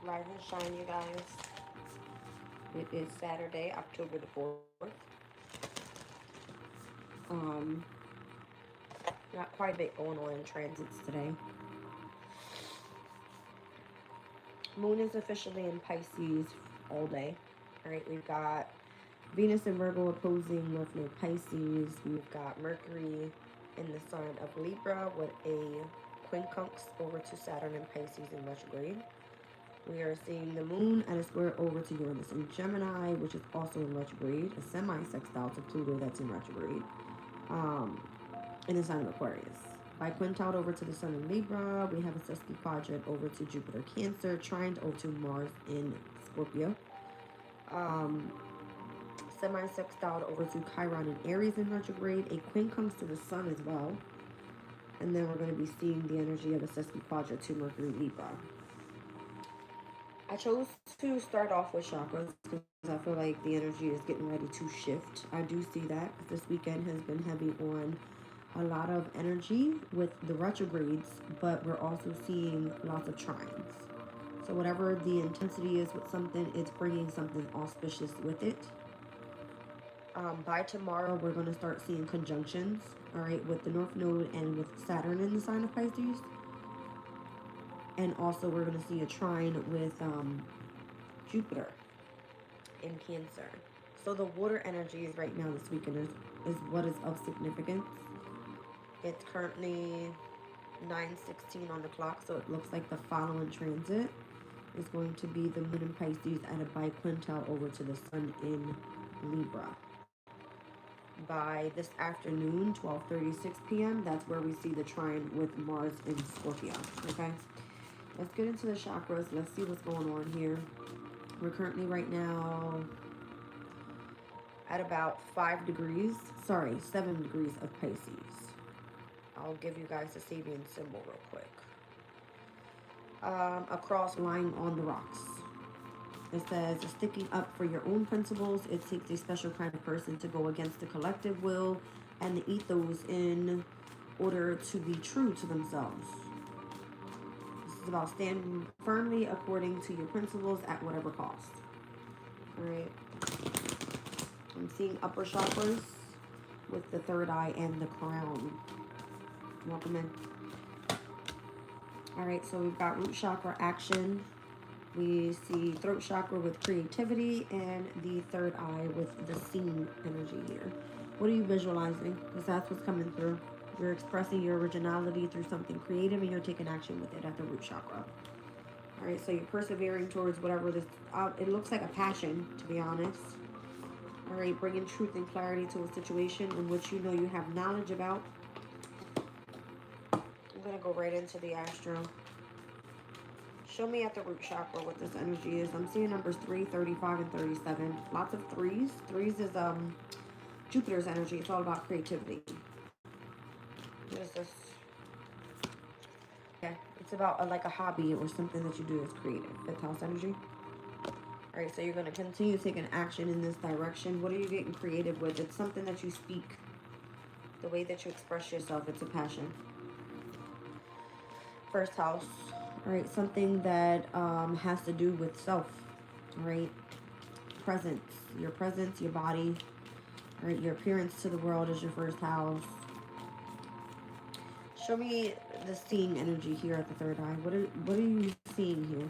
Rise and shine, you guys. It is Saturday, October the 4th. Um, Got quite a bit going on in transits today. Moon is officially in Pisces all day. All right, we've got Venus and Virgo opposing North Node Pisces. We've got Mercury in the sign of Libra with a quincunx over to Saturn and Pisces in retrograde. We are seeing the moon at a square over to Uranus in Gemini, which is also in retrograde, a semi-sextile to Pluto that's in retrograde, in the sign of Aquarius. By quintile over to the Sun in Libra, we have a sesqui quadrant over to Jupiter Cancer, trine over to Mars in Scorpio. Semi-sextile over to Chiron in Aries in retrograde, a quincunx to the Sun as well. And then we're going to be seeing the energy of a sesqui quadrant to Mercury Libra. I chose to start off with chakras because I feel like the energy is getting ready to shift. I do see that because this weekend has been heavy on a lot of energy with the retrogrades, but we're also seeing lots of trines. So whatever the intensity is with something, it's bringing something auspicious with it. By tomorrow, we're going to start seeing conjunctions, all right, with the North Node and with Saturn in the sign of Pisces. And also we're going to see a trine with Jupiter in Cancer. So the water energies right now this weekend is what is of significance. It's currently 9:16 on the clock, so it looks like the following transit is going to be the moon in Pisces at a biquintile over to the sun in Libra. By this afternoon, 12:36 p.m., that's where we see the trine with Mars in Scorpio, okay? Let's get into the chakras. Let's see what's going on here. We're currently right now at about 7 degrees of Pisces. I'll give you guys the Sabian symbol real quick. A cross lying on the rocks. It says, sticking up for your own principles. It takes a special kind of person to go against the collective will and the ethos in order to be true to themselves. This is about standing firmly according to your principles at whatever cost. All right. I'm seeing upper chakras with the third eye and the crown. Welcome in. All right, so we've got root chakra action. We see throat chakra with creativity and the third eye with the seen energy here. What are you visualizing? Because that's what's coming through. You're expressing your originality through something creative and you're taking action with it at the root chakra. All right, so you're persevering towards whatever this, it looks like a passion, to be honest. All right, bringing truth and clarity to a situation in which you know you have knowledge about. I'm going to go right into the astro. Show me at the root chakra what this energy is. I'm seeing numbers 3, 35, and 37. Lots of threes. Threes is Jupiter's energy. It's all about creativity. What is this? Yeah, it's about like a hobby or something that you do that's creative. Fifth house energy. All right, so you're going to continue taking action in this direction. What are you getting creative with? It's something that you speak. The way that you express yourself, it's a passion. First house. All right, something that has to do with self. All right, presence, your body. All right, your appearance to the world is your first house. Show me the seeing energy here at the third eye. What are you seeing here?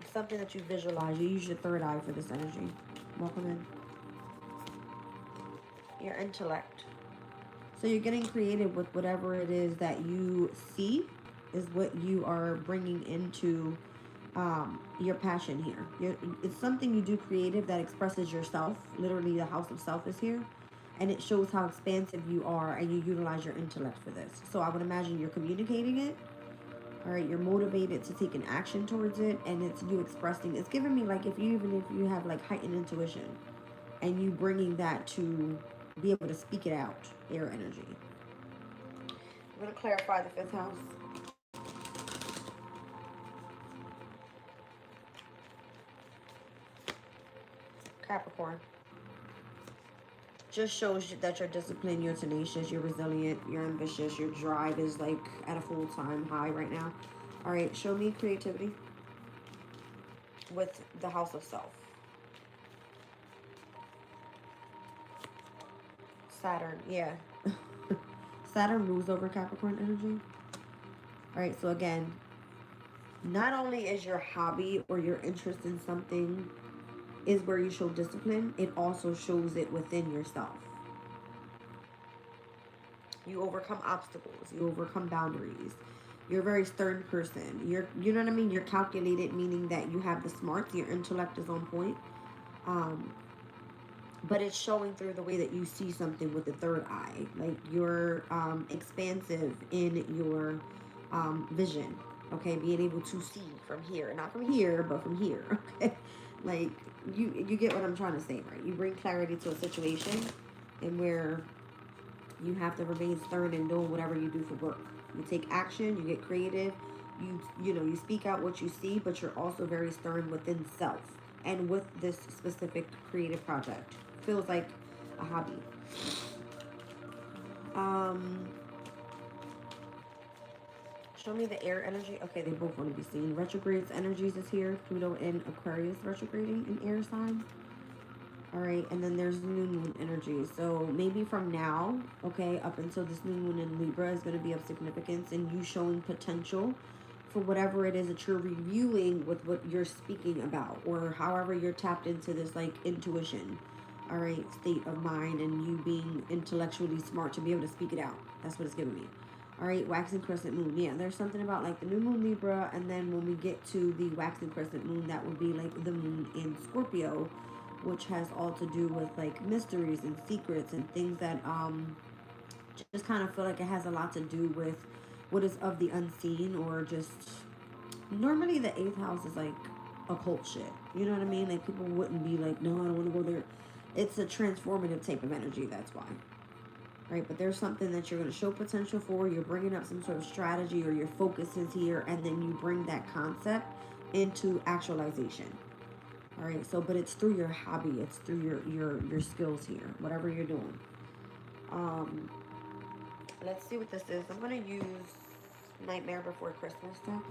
It's something that you visualize. You use your third eye for this energy. Welcome in. Your intellect. So you're getting creative with whatever it is that you see is what you are bringing into your passion here. It's something you do creative that expresses yourself. Literally, the house of self is here. And it shows how expansive you are and you utilize your intellect for this. So I would imagine you're communicating it. All right, you're motivated to take an action towards it. And it's you expressing. It's giving me like if you have like heightened intuition. And you bringing that to be able to speak it out. Air energy. I'm going to clarify the fifth house. Capricorn. Just shows that you're disciplined, you're tenacious, you're resilient, you're ambitious, your drive is like at a full-time high right now. All right, show me creativity with the House of Self. Saturn, yeah. Saturn rules over Capricorn energy. All right, so again, not only is your hobby or your interest in something is where you show discipline, it also shows it within yourself. You overcome obstacles, you overcome boundaries. You're a very stern person. You know what I mean? You're calculated, meaning that you have the smarts, your intellect is on point. Um, but it's showing through the way that you see something with the third eye. Like you're expansive in your vision. Okay, being able to see from here, not from here, but from here. Okay, like you get what I'm trying to say, right? You bring clarity to a situation, and where you have to remain stern in doing whatever you do for work. You take action, you get creative, you speak out what you see, but you're also very stern within self. And with this specific creative project, feels like a hobby. Um, Show me the air energy. Okay, they both want to be seen. Retrogrades energies is here. Pluto in Aquarius retrograding in air sign. All right, and then there's new moon energy. So maybe from now, okay, up until this new moon in Libra is going to be of significance, and you showing potential for whatever it is that you're reviewing with what you're speaking about, or however you're tapped into this like intuition, all right, state of mind, and you being intellectually smart to be able to speak it out. That's what it's giving me. All right, waxing crescent moon. Yeah, there's something about like the new moon Libra, and then when we get to the waxing crescent moon, that would be like the moon in Scorpio, which has all to do with like mysteries and secrets and things that just kind of feel like it has a lot to do with what is of the unseen, or just normally the eighth house is like occult shit. You know what I mean? Like people wouldn't be like, no, I don't want to go there. It's a transformative type of energy. That's why. Right, but there's something that you're going to show potential for. You're bringing up some sort of strategy, or your focus is here, and then you bring that concept into actualization. All right, so but it's through your hobby, it's through your skills here, whatever you're doing. Let's see what this is. I'm gonna use Nightmare Before Christmas deck.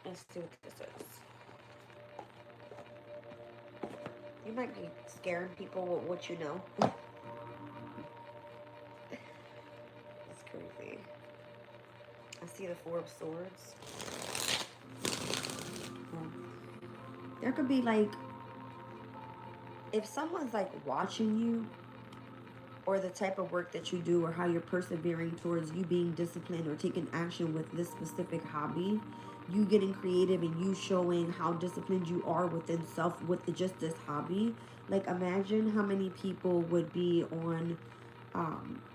Let's see what this is. You might be scaring people with what you know. It's crazy. I see the Four of Swords. There could be like, if someone's like watching you, or the type of work that you do, or how you're persevering towards you being disciplined or taking action with this specific hobby, you getting creative and you showing how disciplined you are within self with just this hobby. Like imagine how many people would be on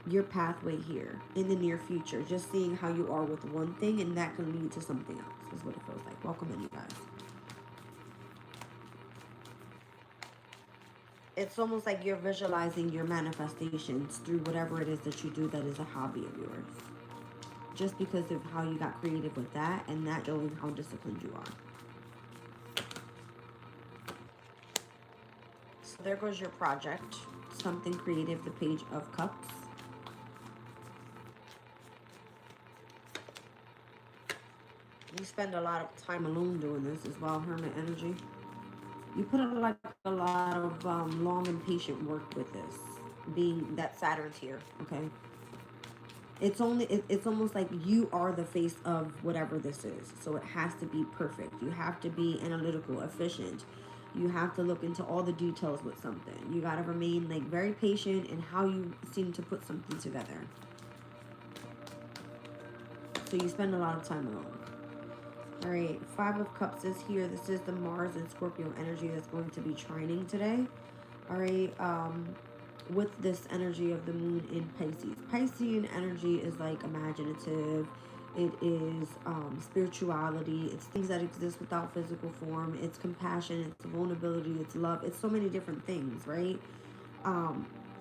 your pathway here in the near future, just seeing how you are with one thing, and that can lead to something else, is what it feels like. Welcome in, you guys. It's almost like you're visualizing your manifestations through whatever it is that you do that is a hobby of yours. Just because of how you got creative with that, and that showing how disciplined you are. So there goes your project. Something creative, the Page of Cups. You spend a lot of time alone doing this as well, Hermit energy. You put a lot of long and patient work with this, being that Saturn's here, okay? It's almost like you are the face of whatever this is. So it has to be perfect. You have to be analytical, efficient. You have to look into all the details with something. You got to remain like very patient in how you seem to put something together. So you spend a lot of time alone. All right, Five of Cups is here. This is the Mars and Scorpio energy that's going to be trining today. All right, with this energy of the moon in Pisces. Piscean energy is like imaginative. It is spirituality. It's things that exist without physical form. It's compassion. It's vulnerability. It's love. It's so many different things, right?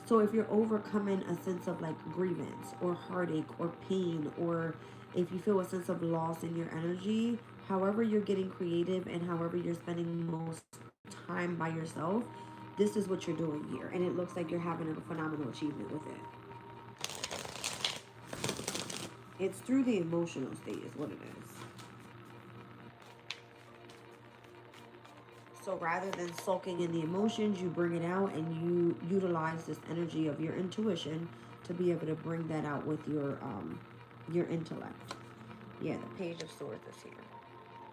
So if you're overcoming a sense of like grievance or heartache or pain, or if you feel a sense of loss in your energy, however you're getting creative and however you're spending most time by yourself, this is what you're doing here. And it looks like you're having a phenomenal achievement with it. It's through the emotional state is what it is. So rather than sulking in the emotions, you bring it out and you utilize this energy of your intuition to be able to bring that out with your intellect. Yeah, the Page of Swords is here.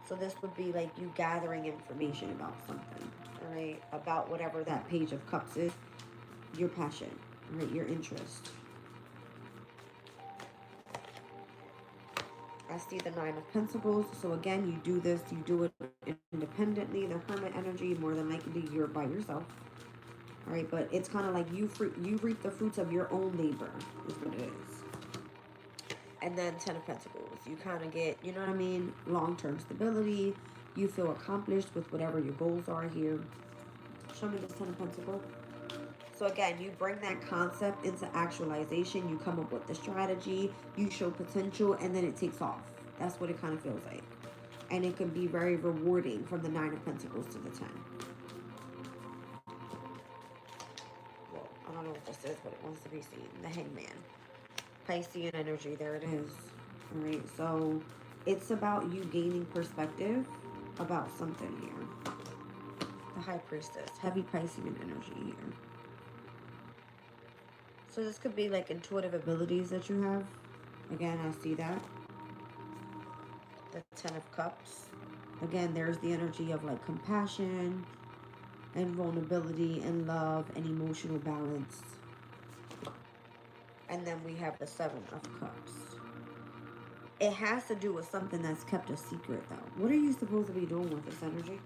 So this would be like you gathering information about something, all right? About whatever that Page of Cups is, your passion, right? Your interest. I see the Nine of Pentacles. So again, you do this, you do it independently. The Hermit energy, more than likely you're by yourself. All right, but it's kind of like you reap the fruits of your own labor, is what it is. And then Ten of Pentacles, you kind of get, you know what I mean, long-term stability. You feel accomplished with whatever your goals are here. Show me this Ten of Pentacles. So again, you bring that concept into actualization. You come up with the strategy. You show potential, and then it takes off. That's what it kind of feels like. And it can be very rewarding from the Nine of Pentacles to the 10. Well, I don't know what this is, but it wants to be seen. The Hangman. Piscean energy. There it is. All right. So it's about you gaining perspective about something here. The High Priestess. Heavy Piscean energy here. So this could be like intuitive abilities that you have. Again, I see that. The Ten of Cups. Again, there's the energy of like compassion and vulnerability and love and emotional balance. And then we have the Seven of Cups. It has to do with something that's kept a secret though. What are you supposed to be doing with this energy?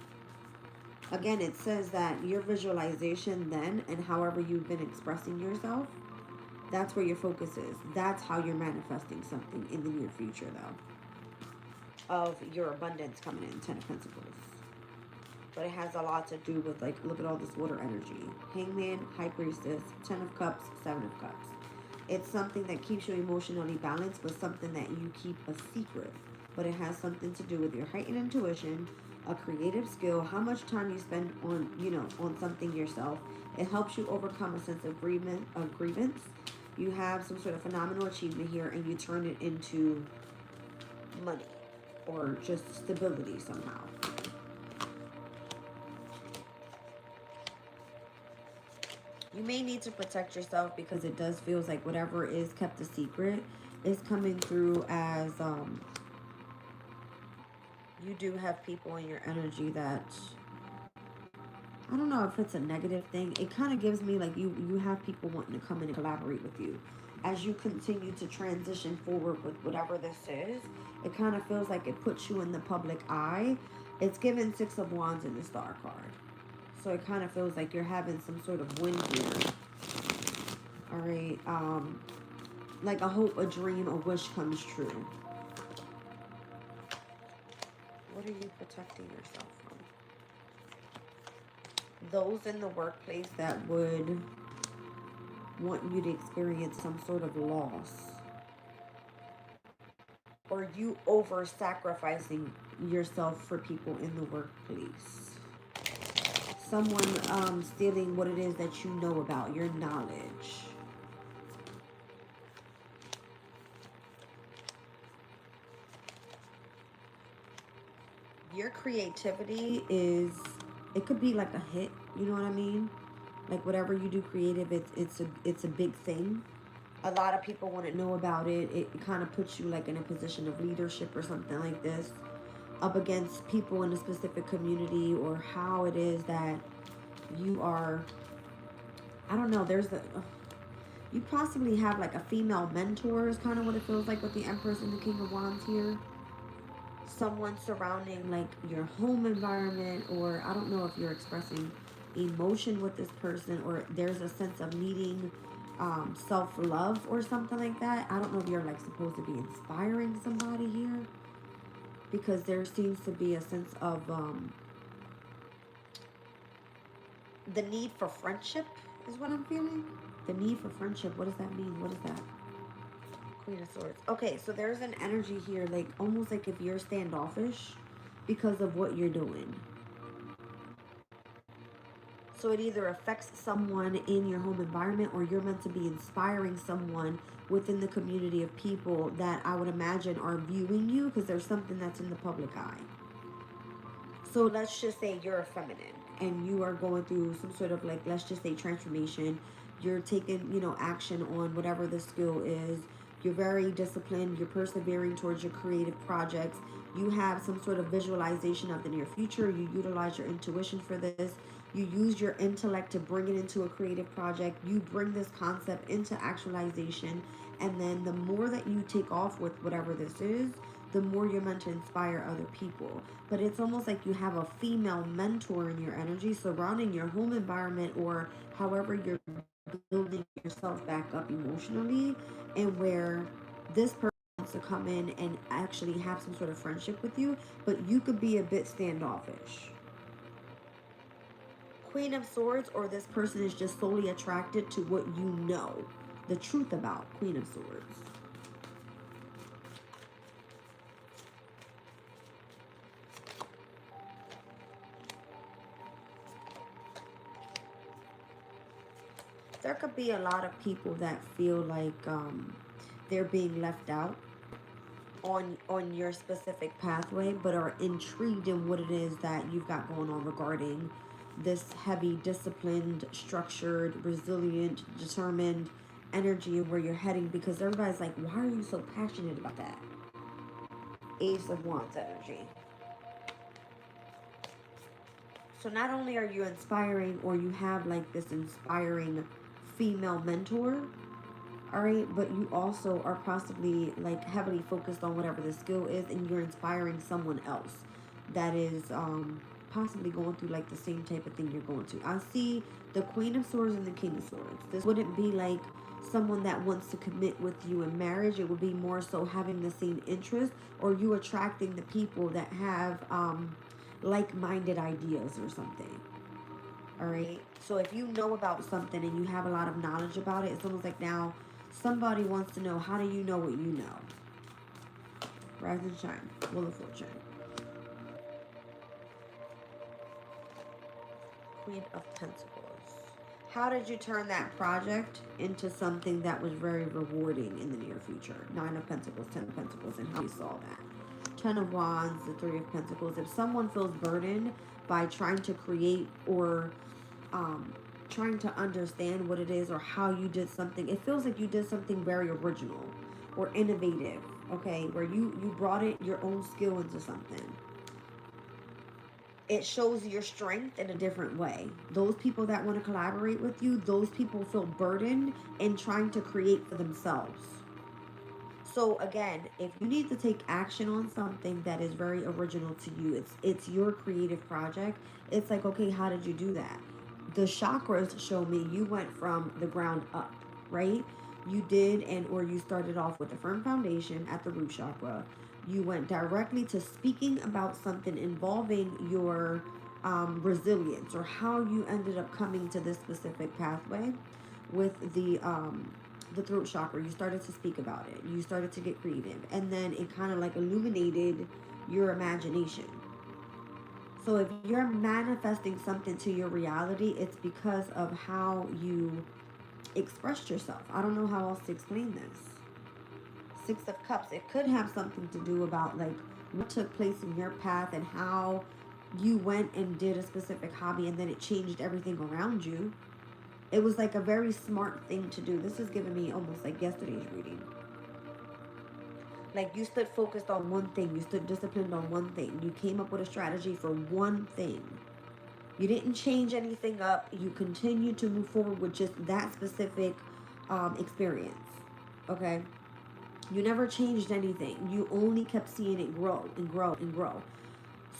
Again, it says that your visualization then and however you've been expressing yourself, that's where your focus is. That's how you're manifesting something in the near future, though, of your abundance coming in, Ten of Pentacles. But it has a lot to do with, like, look at all this water energy. Hangman, High Priestess, Ten of Cups, Seven of Cups. It's something that keeps you emotionally balanced, but something that you keep a secret. But it has something to do with your heightened intuition, a creative skill, how much time you spend on, you know, on something yourself. It helps you overcome a sense of grievance. You have some sort of phenomenal achievement here and you turn it into money or just stability somehow. You may need to protect yourself because it does feel like whatever is kept a secret is coming through as you do have people in your energy that, I don't know if it's a negative thing. It kind of gives me like you have people wanting to come in and collaborate with you. As you continue to transition forward with whatever this is, it kind of feels like it puts you in the public eye. It's given Six of Wands in the Star card. So it kind of feels like you're having some sort of win here. All right. Like a hope, a dream, a wish comes true. What are you protecting yourself from? Those in the workplace that would want you to experience some sort of loss, or you over sacrificing yourself for people in the workplace. Someone stealing what it is that you know about, your knowledge. Your creativity is, it could be like a hit, you know what I mean? Like whatever you do creative, it's a big thing. A lot of people want to know about it. It kind of puts you like in a position of leadership or something like this, up against people in a specific community, or how it is that you are, I don't know, you possibly have like a female mentor is kind of what it feels like with the Empress and the King of Wands here. Someone surrounding like your home environment, or I don't know if you're expressing emotion with this person, or there's a sense of needing self-love or something like that. I don't know if you're like supposed to be inspiring somebody here, because there seems to be a sense of the need for friendship is what I'm feeling. The need for friendship, what does that mean? What is that? Queen of Swords. Okay, so there's an energy here, like almost like if you're standoffish because of what you're doing. So it either affects someone in your home environment, or you're meant to be inspiring someone within the community of people that I would imagine are viewing you, because there's something that's in the public eye. So let's just say you're a feminine and you are going through some sort of, like, let's just say transformation. You're taking, action on whatever the skill is. You're very disciplined. You're persevering towards your creative projects. You have some sort of visualization of the near future. You utilize your intuition for this. You use your intellect to bring it into a creative project. You bring this concept into actualization. And then the more that you take off with whatever this is, the more you're meant to inspire other people. But it's almost like you have a female mentor in your energy surrounding your home environment, or however you're building yourself back up emotionally, and where this person wants to come in and actually have some sort of friendship with you, but you could be a bit standoffish. Queen of Swords, or this person is just solely attracted to what you know, the truth about Queen of Swords. There could be a lot of people that feel like they're being left out on your specific pathway, but are intrigued in what it is that you've got going on regarding this heavy, disciplined, structured, resilient, determined energy and where you're heading, because everybody's like, why are you so passionate about that? Ace of Wands energy. So not only are you inspiring, or you have like this inspiring female mentor, all right, but you also are possibly like heavily focused on whatever the skill is, and you're inspiring someone else that is possibly going through like the same type of thing you're going to. I see the Queen of Swords and the King of Swords. This wouldn't be like someone that wants to commit with you in marriage. It would be more so having the same interest, or you attracting the people that have like-minded ideas or something. All right. So if you know about something and you have a lot of knowledge about it, it's almost like now somebody wants to know, how do you know what you know? Rise and shine. Wheel of Fortune. Queen of Pentacles. How did you turn that project into something that was very rewarding in the near future? Nine of Pentacles, Ten of Pentacles, and how you saw that. Ten of Wands, the Three of Pentacles. If someone feels burdened by trying to create, or trying to understand what it is or how you did something, it feels like you did something very original or innovative, okay, where you brought it your own skill into something. It shows your strength in a different way. Those people that want to collaborate with you, those people feel burdened in trying to create for themselves. So again, if you need to take action on something that is very original to you, it's your creative project, it's like, okay, how did you do that? The chakras show me you went from the ground up, right? You did, and or you started off with a firm foundation at the root chakra. You went directly to speaking about something involving your resilience, or how you ended up coming to this specific pathway with the throat chakra. You started to speak about it. You started to get creative, and then it kind of like illuminated your imagination. So if you're manifesting something to your reality, it's because of how you expressed yourself. I don't know how else to explain this. Six of Cups. It could have something to do about like what took place in your path, and how you went and did a specific hobby, and then it changed everything around you. It was like a very smart thing to do. This is giving me almost like yesterday's reading. Like you stood focused on one thing. You stood disciplined on one thing. You came up with a strategy for one thing. You didn't change anything up. You continued to move forward with just that specific experience. Okay? You never changed anything. You only kept seeing it grow and grow and grow.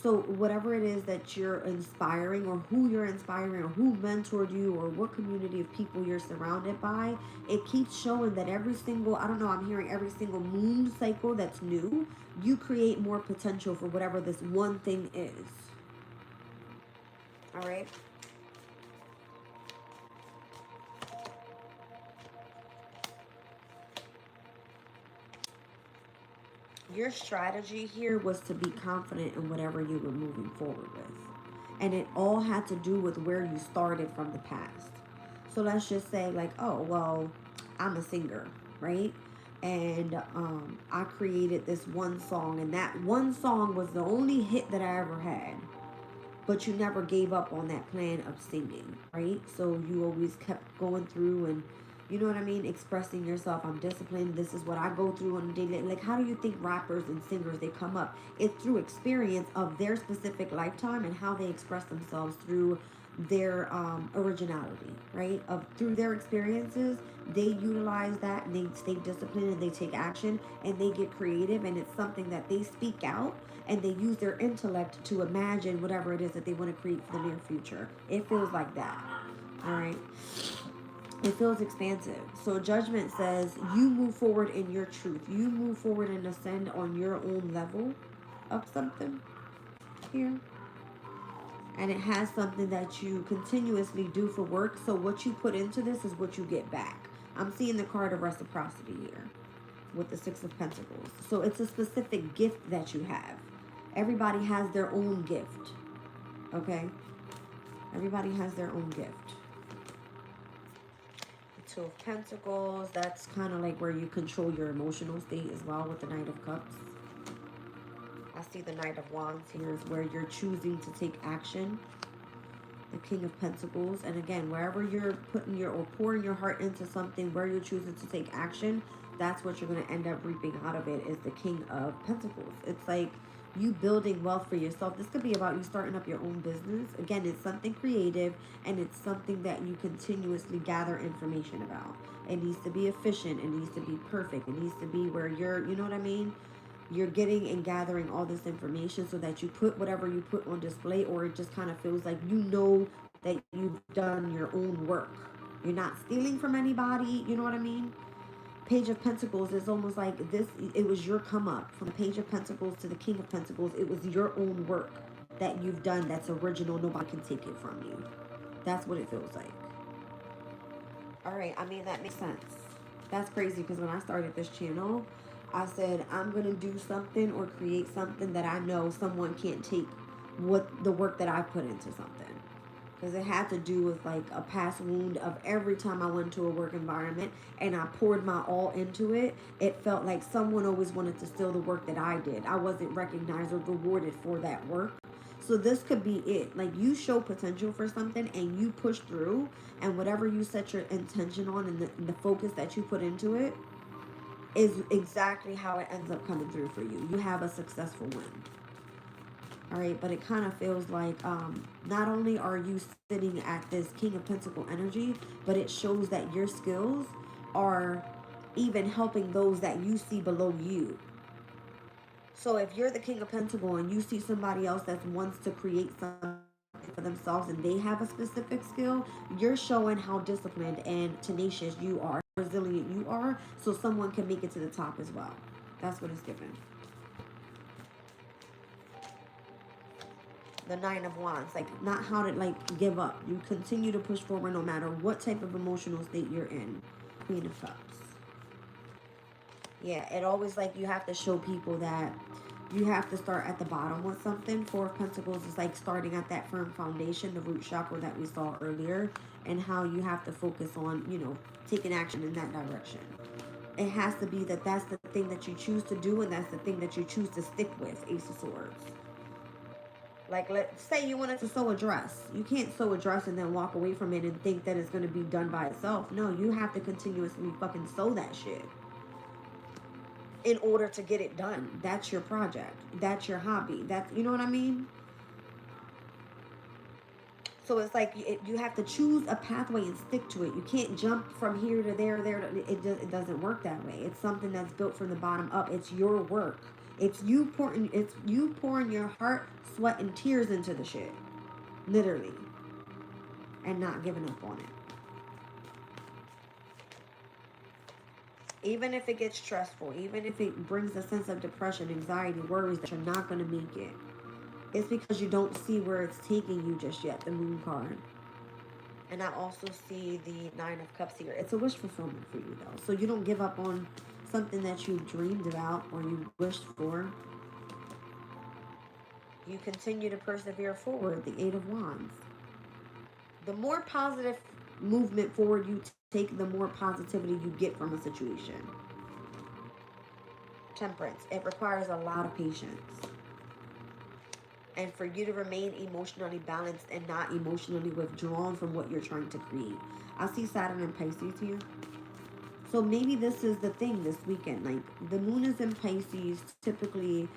So whatever it is that you're inspiring, or who you're inspiring, or who mentored you, or what community of people you're surrounded by, it keeps showing that every single, I don't know, I'm hearing every single moon cycle that's new, you create more potential for whatever this one thing is. All right? Your strategy here was to be confident in whatever you were moving forward with. And it all had to do with where you started from the past. So let's just say, like, oh, well, I'm a singer, right? And I created this one song, and that one song was the only hit that I ever had. But you never gave up on that plan of singing, right? So you always kept going through and, you know what I mean, expressing yourself. I'm disciplined. This is what I go through on a daily. Like, how do you think rappers and singers, they come up? It's through experience of their specific lifetime and how they express themselves through their originality, right? Of through their experiences, they utilize that and they stay disciplined and they take action and they get creative, and it's something that they speak out and they use their intellect to imagine whatever it is that they want to create for the near future. It feels like that. All right. It feels expansive. So judgment says you move forward in your truth. You move forward and ascend on your own level of something here. And it has something that you continuously do for work. So what you put into this is what you get back. I'm seeing the card of reciprocity here with the Six of Pentacles. So it's a specific gift that you have. Everybody has their own gift. Okay? Everybody has their own gift. The Two of Pentacles, that's kind of like where you control your emotional state as well with the Knight of Cups. I see the Knight of Wands here is where you're choosing to take action. The King of Pentacles, and again, wherever you're putting your or pouring your heart into something, where you're choosing to take action, that's what you're going to end up reaping out of it, is the King of Pentacles. It's like you building wealth for yourself. This could be about you starting up your own business. Again, it's something creative, and it's something that you continuously gather information about. It needs to be efficient. It needs to be perfect. It needs to be where you're, you know what I mean? You're getting and gathering all this information so that you put whatever you put on display, or it just kind of feels like you know that you've done your own work. You're not stealing from anybody, you know what I mean? Page of Pentacles is almost like this, it was your come up. From the Page of Pentacles to the King of Pentacles, it was your own work that you've done that's original. Nobody can take it from you. That's what it feels like. All right, I mean, that makes sense. That's crazy because when I started this channel, I said I'm going to do something or create something that I know someone can't take what the work that I put into something. Because it had to do with like a past wound of every time I went to a work environment and I poured my all into it, it felt like someone always wanted to steal the work that I did. I wasn't recognized or rewarded for that work. So this could be it. Like, you show potential for something and you push through, and whatever you set your intention on and the focus that you put into it is exactly how it ends up coming through for you. You have a successful win. All right, but it kind of feels like not only are you sitting at this King of Pentacle energy, but it shows that your skills are even helping those that you see below you. So if you're the King of Pentacle and you see somebody else that wants to create something for themselves and they have a specific skill, you're showing how disciplined and tenacious you are, resilient you are, so someone can make it to the top as well. That's what it's given. The Nine of Wands, like, not how to like give up. You continue to push forward no matter what type of emotional state you're in. Queen of Cups. Yeah, it always, like, you have to show people that you have to start at the bottom with something. Four of Pentacles is like starting at that firm foundation, the root chakra that we saw earlier, and how you have to focus on, you know, taking action in that direction. It has to be that that's the thing that you choose to do, and that's the thing that you choose to stick with. Ace of Swords. Like, let's say you wanted to sew a dress. You can't sew a dress and then walk away from it and think that it's going to be done by itself. No, you have to continuously fucking sew that shit in order to get it done. That's your project. That's your hobby. That's, you know what I mean? So it's like you have to choose a pathway and stick to it. You can't jump from here to there, it doesn't work that way. It's something that's built from the bottom up. It's your work. It's you pouring your heart, sweat, and tears into the shit. Literally. And not giving up on it. Even if it gets stressful, even if it brings a sense of depression, anxiety, worries that you're not going to make it, it's because you don't see where it's taking you just yet, the Moon card. And I also see the Nine of Cups here. It's a wish fulfillment for you, though. So you don't give up on something that you dreamed about or you wished for. You continue to persevere forward, the Eight of Wands. The more positive movement forward you take, the more positivity you get from a situation. Temperance. It requires a lot of patience. And for you to remain emotionally balanced and not emotionally withdrawn from what you're trying to create. I see Saturn and Pisces here. So maybe this is the thing this weekend. Like, the moon is in Pisces. Typically,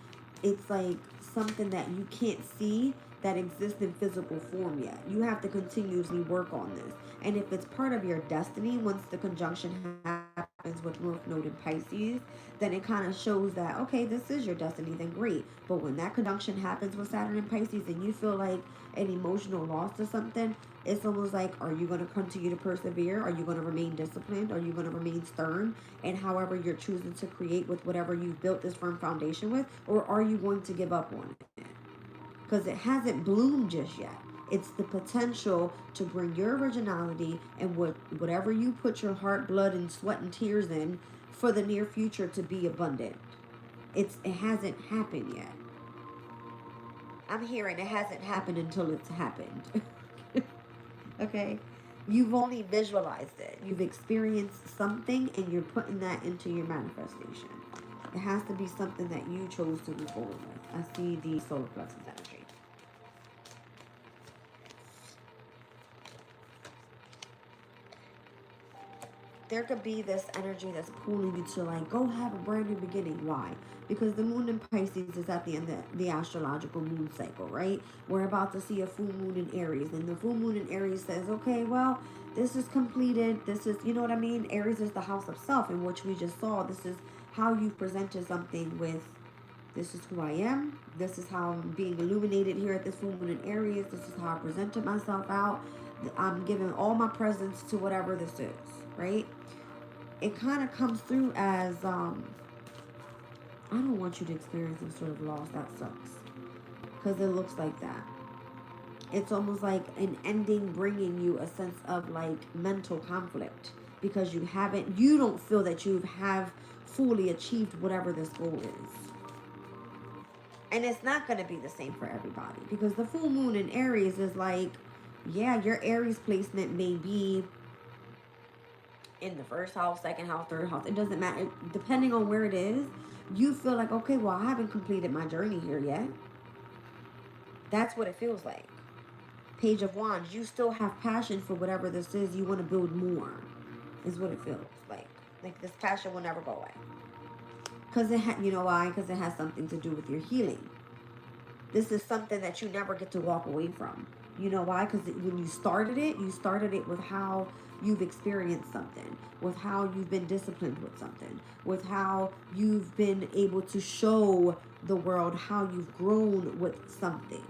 it's like something that you can't see that exists in physical form yet. You have to continuously work on this. And if it's part of your destiny, once the conjunction happens with North Node in Pisces, then it kind of shows that, okay, this is your destiny, then great. But when that conjunction happens with Saturn and Pisces and you feel like an emotional loss to something, it's almost like, are you going to continue to persevere? Are you going to remain disciplined? Are you going to remain stern? And however you're choosing to create with whatever you've built this firm foundation with, or are you going to give up on it? Because it hasn't bloomed just yet. It's the potential to bring your originality and whatever you put your heart, blood, and sweat and tears in for the near future to be abundant. It hasn't happened yet. I'm hearing it hasn't happened until it's happened. Okay? You've only visualized it. You've experienced something and you're putting that into your manifestation. It has to be something that you chose to move forward with. I see the solar plexus energy. There could be this energy that's pulling you to like go have a brand new beginning. Why? Because the moon in Pisces is at the end of the astrological moon cycle, right? We're about to see a full moon in Aries, and the full moon in Aries says, okay, well, this is completed. This is, you know what I mean? Aries is the house of self, in which we just saw. This is how you presented something with, this is who I am. This is how I'm being illuminated here at this full moon in Aries. This is how I presented myself out. I'm giving all my presence to whatever this is, right? It kind of comes through as, I don't want you to experience some sort of loss. That sucks. Because it looks like that. It's almost like an ending bringing you a sense of like mental conflict. Because you don't feel that you have fully achieved whatever this goal is. And it's not going to be the same for everybody. Because the full moon in Aries is like, yeah, your Aries placement may be in the first house, second house, third house. It doesn't matter. Depending on where it is, you feel like, okay, well, I haven't completed my journey here yet. That's what it feels like. Page of Wands, you still have passion for whatever this is. You want to build more, is what it feels like. Like this passion will never go away. Because you know why? Because it has something to do with your healing. This is something that you never get to walk away from. You know why? Because when you started it with how you've experienced something, with how you've been disciplined with something, with how you've been able to show the world how you've grown with something.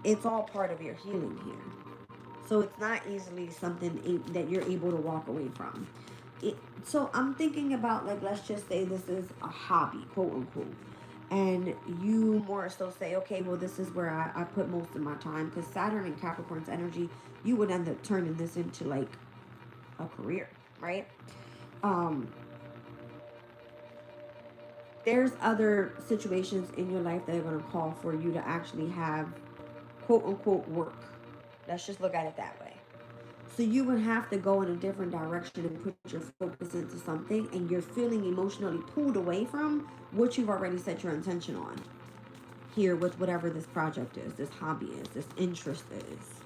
It's all part of your healing here. So it's not easily something that you're able to walk away from. So I'm thinking about, like, let's just say this is a hobby, quote unquote. And you more so say, okay, well, this is where I put most of my time. Because Saturn and Capricorn's energy, you would end up turning this into, like, a career, right? There's other situations in your life that are going to call for you to actually have, quote unquote, work. Let's just look at it that way. So you would have to go in a different direction and put your focus into something, and you're feeling emotionally pulled away from what you've already set your intention on here with whatever this project is, this hobby is, this interest is.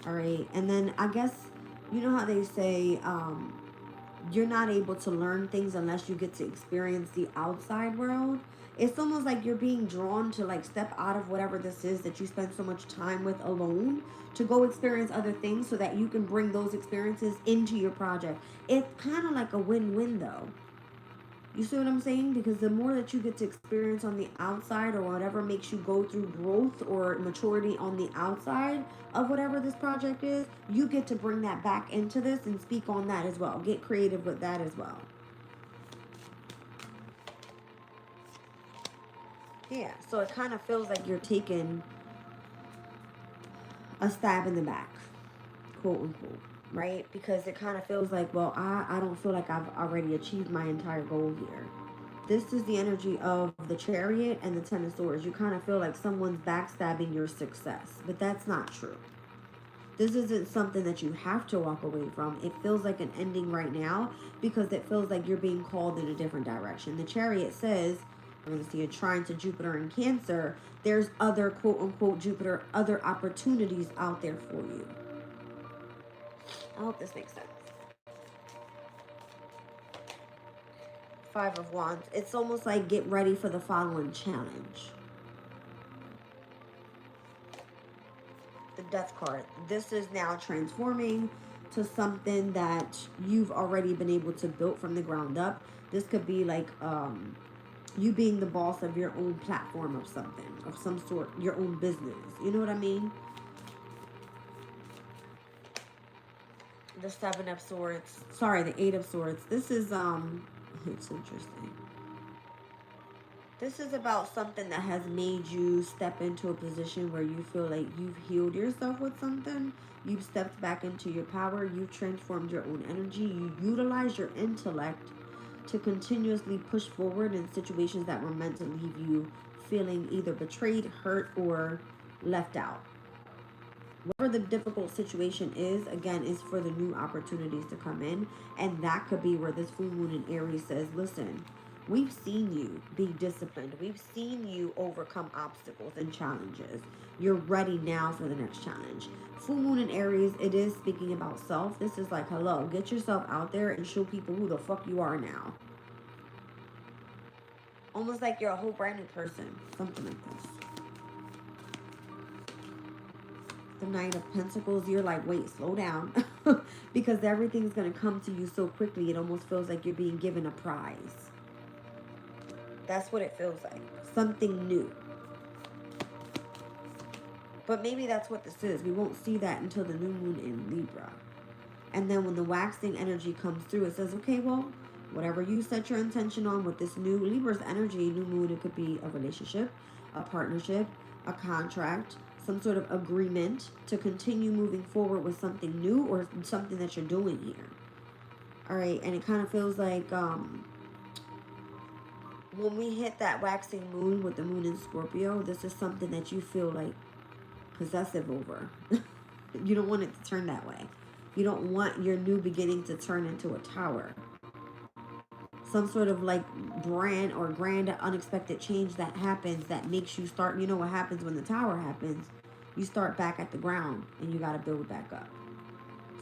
All right. And then I guess, you know how they say you're not able to learn things unless you get to experience the outside world. It's almost like you're being drawn to like step out of whatever this is that you spend so much time with alone to go experience other things so that you can bring those experiences into your project. It's kind of like a win-win though. You see what I'm saying? Because the more that you get to experience on the outside, or whatever makes you go through growth or maturity on the outside of whatever this project is, you get to bring that back into this and speak on that as well. Get creative with that as well. Yeah, so it kind of feels like you're taking a stab in the back, quote unquote, right? Because it kind of feels like, well, I don't feel like I've already achieved my entire goal here. This is the energy of the Chariot and the Ten of Swords. You kind of feel like someone's backstabbing your success, but that's not true. This isn't something that you have to walk away from. It feels like an ending right now because it feels like you're being called in a different direction. The Chariot says, I'm going to see a trine to Jupiter in Cancer. There's other quote unquote Jupiter, other opportunities out there for you. I hope this makes sense. Five of Wands. It's almost like get ready for the following challenge. The Death card. This is now transforming to something that you've already been able to build from the ground up. This could be like you being the boss of your own platform of something, of some sort, your own business. You know what I mean? The Seven of Swords. Sorry, the Eight of Swords. This is it's interesting. This is about something that has made you step into a position where you feel like you've healed yourself with something. You've stepped back into your power. You've transformed your own energy. You utilize your intellect to continuously push forward in situations that were meant to leave you feeling either betrayed, hurt, or left out. Whatever the difficult situation is, again, is for the new opportunities to come in. And that could be where this full moon in Aries says, listen, we've seen you be disciplined. We've seen you overcome obstacles and challenges. You're ready now for the next challenge. Full moon in Aries, it is speaking about self. This is like, hello, get yourself out there and show people who the fuck you are now. Almost like you're a whole brand new person. Something like this. The Knight of Pentacles, you're like, wait, slow down. Because everything's going to come to you so quickly, it almost feels like you're being given a prize. That's what it feels like. Something new. But maybe that's what this is. We won't see that until the new moon in Libra. And then when the waxing energy comes through, it says, okay, well, whatever you set your intention on with this new Libra's energy, new moon, it could be a relationship, a partnership, a contract, some sort of agreement to continue moving forward with something new or something that you're doing here. All right, and it kind of feels like when we hit that waxing moon with the moon in Scorpio, this is something that you feel like possessive over. You don't want it to turn that way. You don't want your new beginning to turn into a tower. Some sort of like brand or grand unexpected change that happens that makes you start, you know what happens when the tower happens? You start back at the ground and you got to build back up.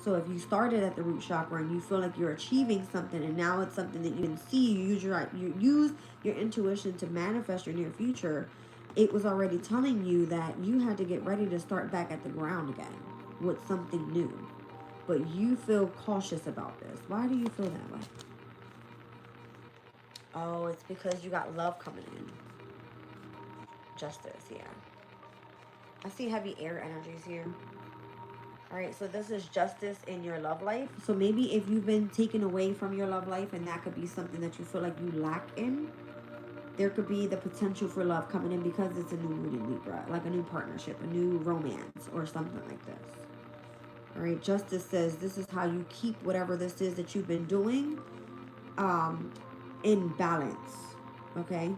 So if you started at the root chakra and you feel like you're achieving something and now it's something that you can see, you use your intuition to manifest your near future, it was already telling you that you had to get ready to start back at the ground again with something new. But you feel cautious about this. Why do you feel that way? Oh, it's because you got love coming in. Justice, yeah. I see heavy air energies here. All right, so this is justice in your love life. So maybe if you've been taken away from your love life and that could be something that you feel like you lack in, there could be the potential for love coming in because it's a new moon in Libra, like a new partnership, a new romance or something like this. All right, justice says this is how you keep whatever this is that you've been doing in balance, okay?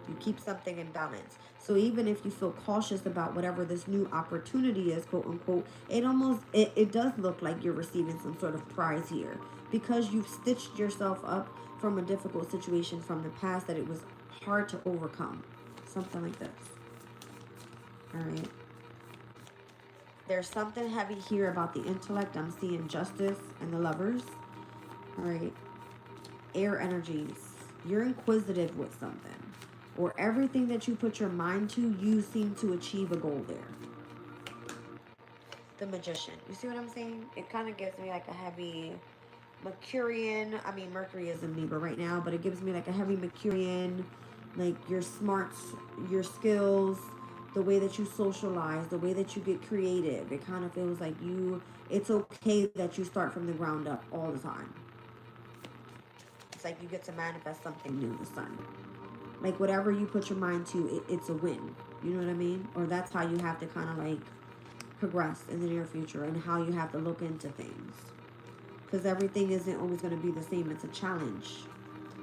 You keep something in balance. So even if you feel cautious about whatever this new opportunity is, quote unquote, it does look like you're receiving some sort of prize here because you've stitched yourself up from a difficult situation from the past that it was hard to overcome. Something like this. All right. There's something heavy here about the intellect. I'm seeing justice and the lovers. All right. Air energies. You're inquisitive with something. Or everything that you put your mind to, you seem to achieve a goal there. The Magician. You see what I'm saying? It kind of gives me like a heavy Mercurian. I mean, Mercury is in Libra right now, but it gives me like a heavy Mercurian, like your smarts, your skills, the way that you socialize, the way that you get creative. It kind of feels like it's okay that you start from the ground up all the time. It's like you get to manifest something new, the sun. Like whatever you put your mind to, it's a win. You know what I mean? Or that's how you have to kind of like progress in the near future and how you have to look into things. Because everything isn't always going to be the same. It's a challenge.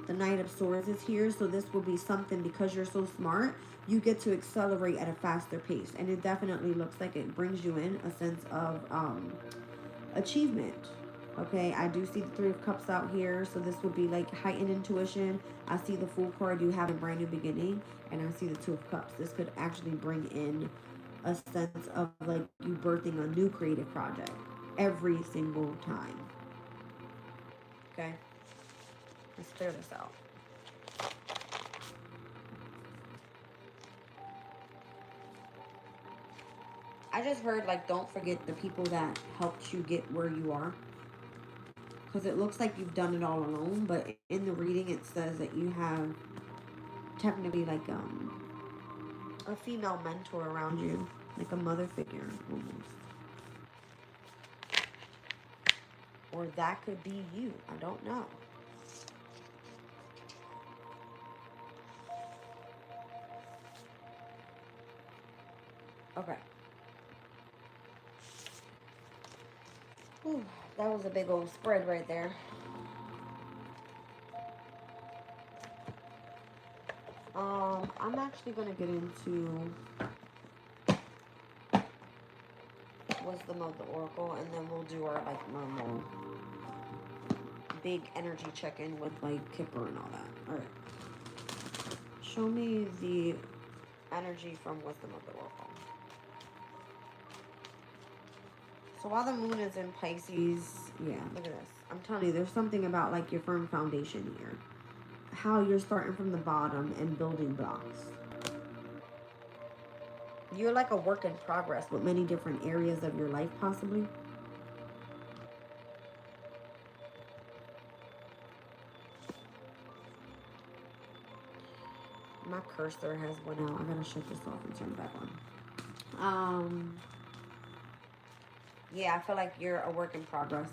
The Knight of Swords is here, so this will be something, because you're so smart, you get to accelerate at a faster pace. And it definitely looks like it brings you in a sense of achievement. Okay, I do see the Three of Cups out here, so this would be like heightened intuition. I see the Fool card, you have a brand new beginning, and I see the Two of Cups. This could actually bring in a sense of like you birthing a new creative project every single time. Okay, let's clear this out. I just heard, like, don't forget the people that helped you get where you are. Because it looks like you've done it all alone, but in the reading it says that you have technically like a female mentor around you, like a mother figure almost. Or that could be you. I don't know. Okay. Whew, that was a big old spread right there. I'm actually gonna get into Wisdom of the Oracle, and then we'll do our like normal big energy check-in with like Kipper and all that. All right. Show me the energy from Wisdom of the Oracle. So while the moon is in Pisces, yeah, look at this. I'm telling you, there's something about like your firm foundation here. How you're starting from the bottom and building blocks. You're like a work in progress with many different areas of your life, possibly. My cursor has went out. I gotta shut this off and turn it back on. Yeah, I feel like you're a work in progress.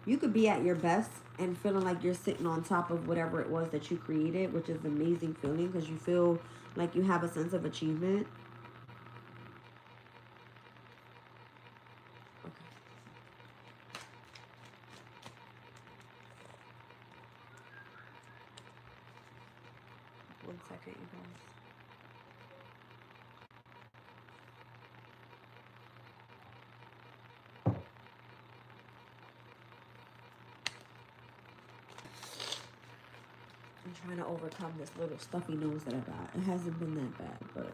You could be at your best and feeling like you're sitting on top of whatever it was that you created, which is an amazing feeling because you feel like you have a sense of achievement. Okay. One second, you guys. I'm trying to overcome this little stuffy nose that I got. It hasn't been that bad, but...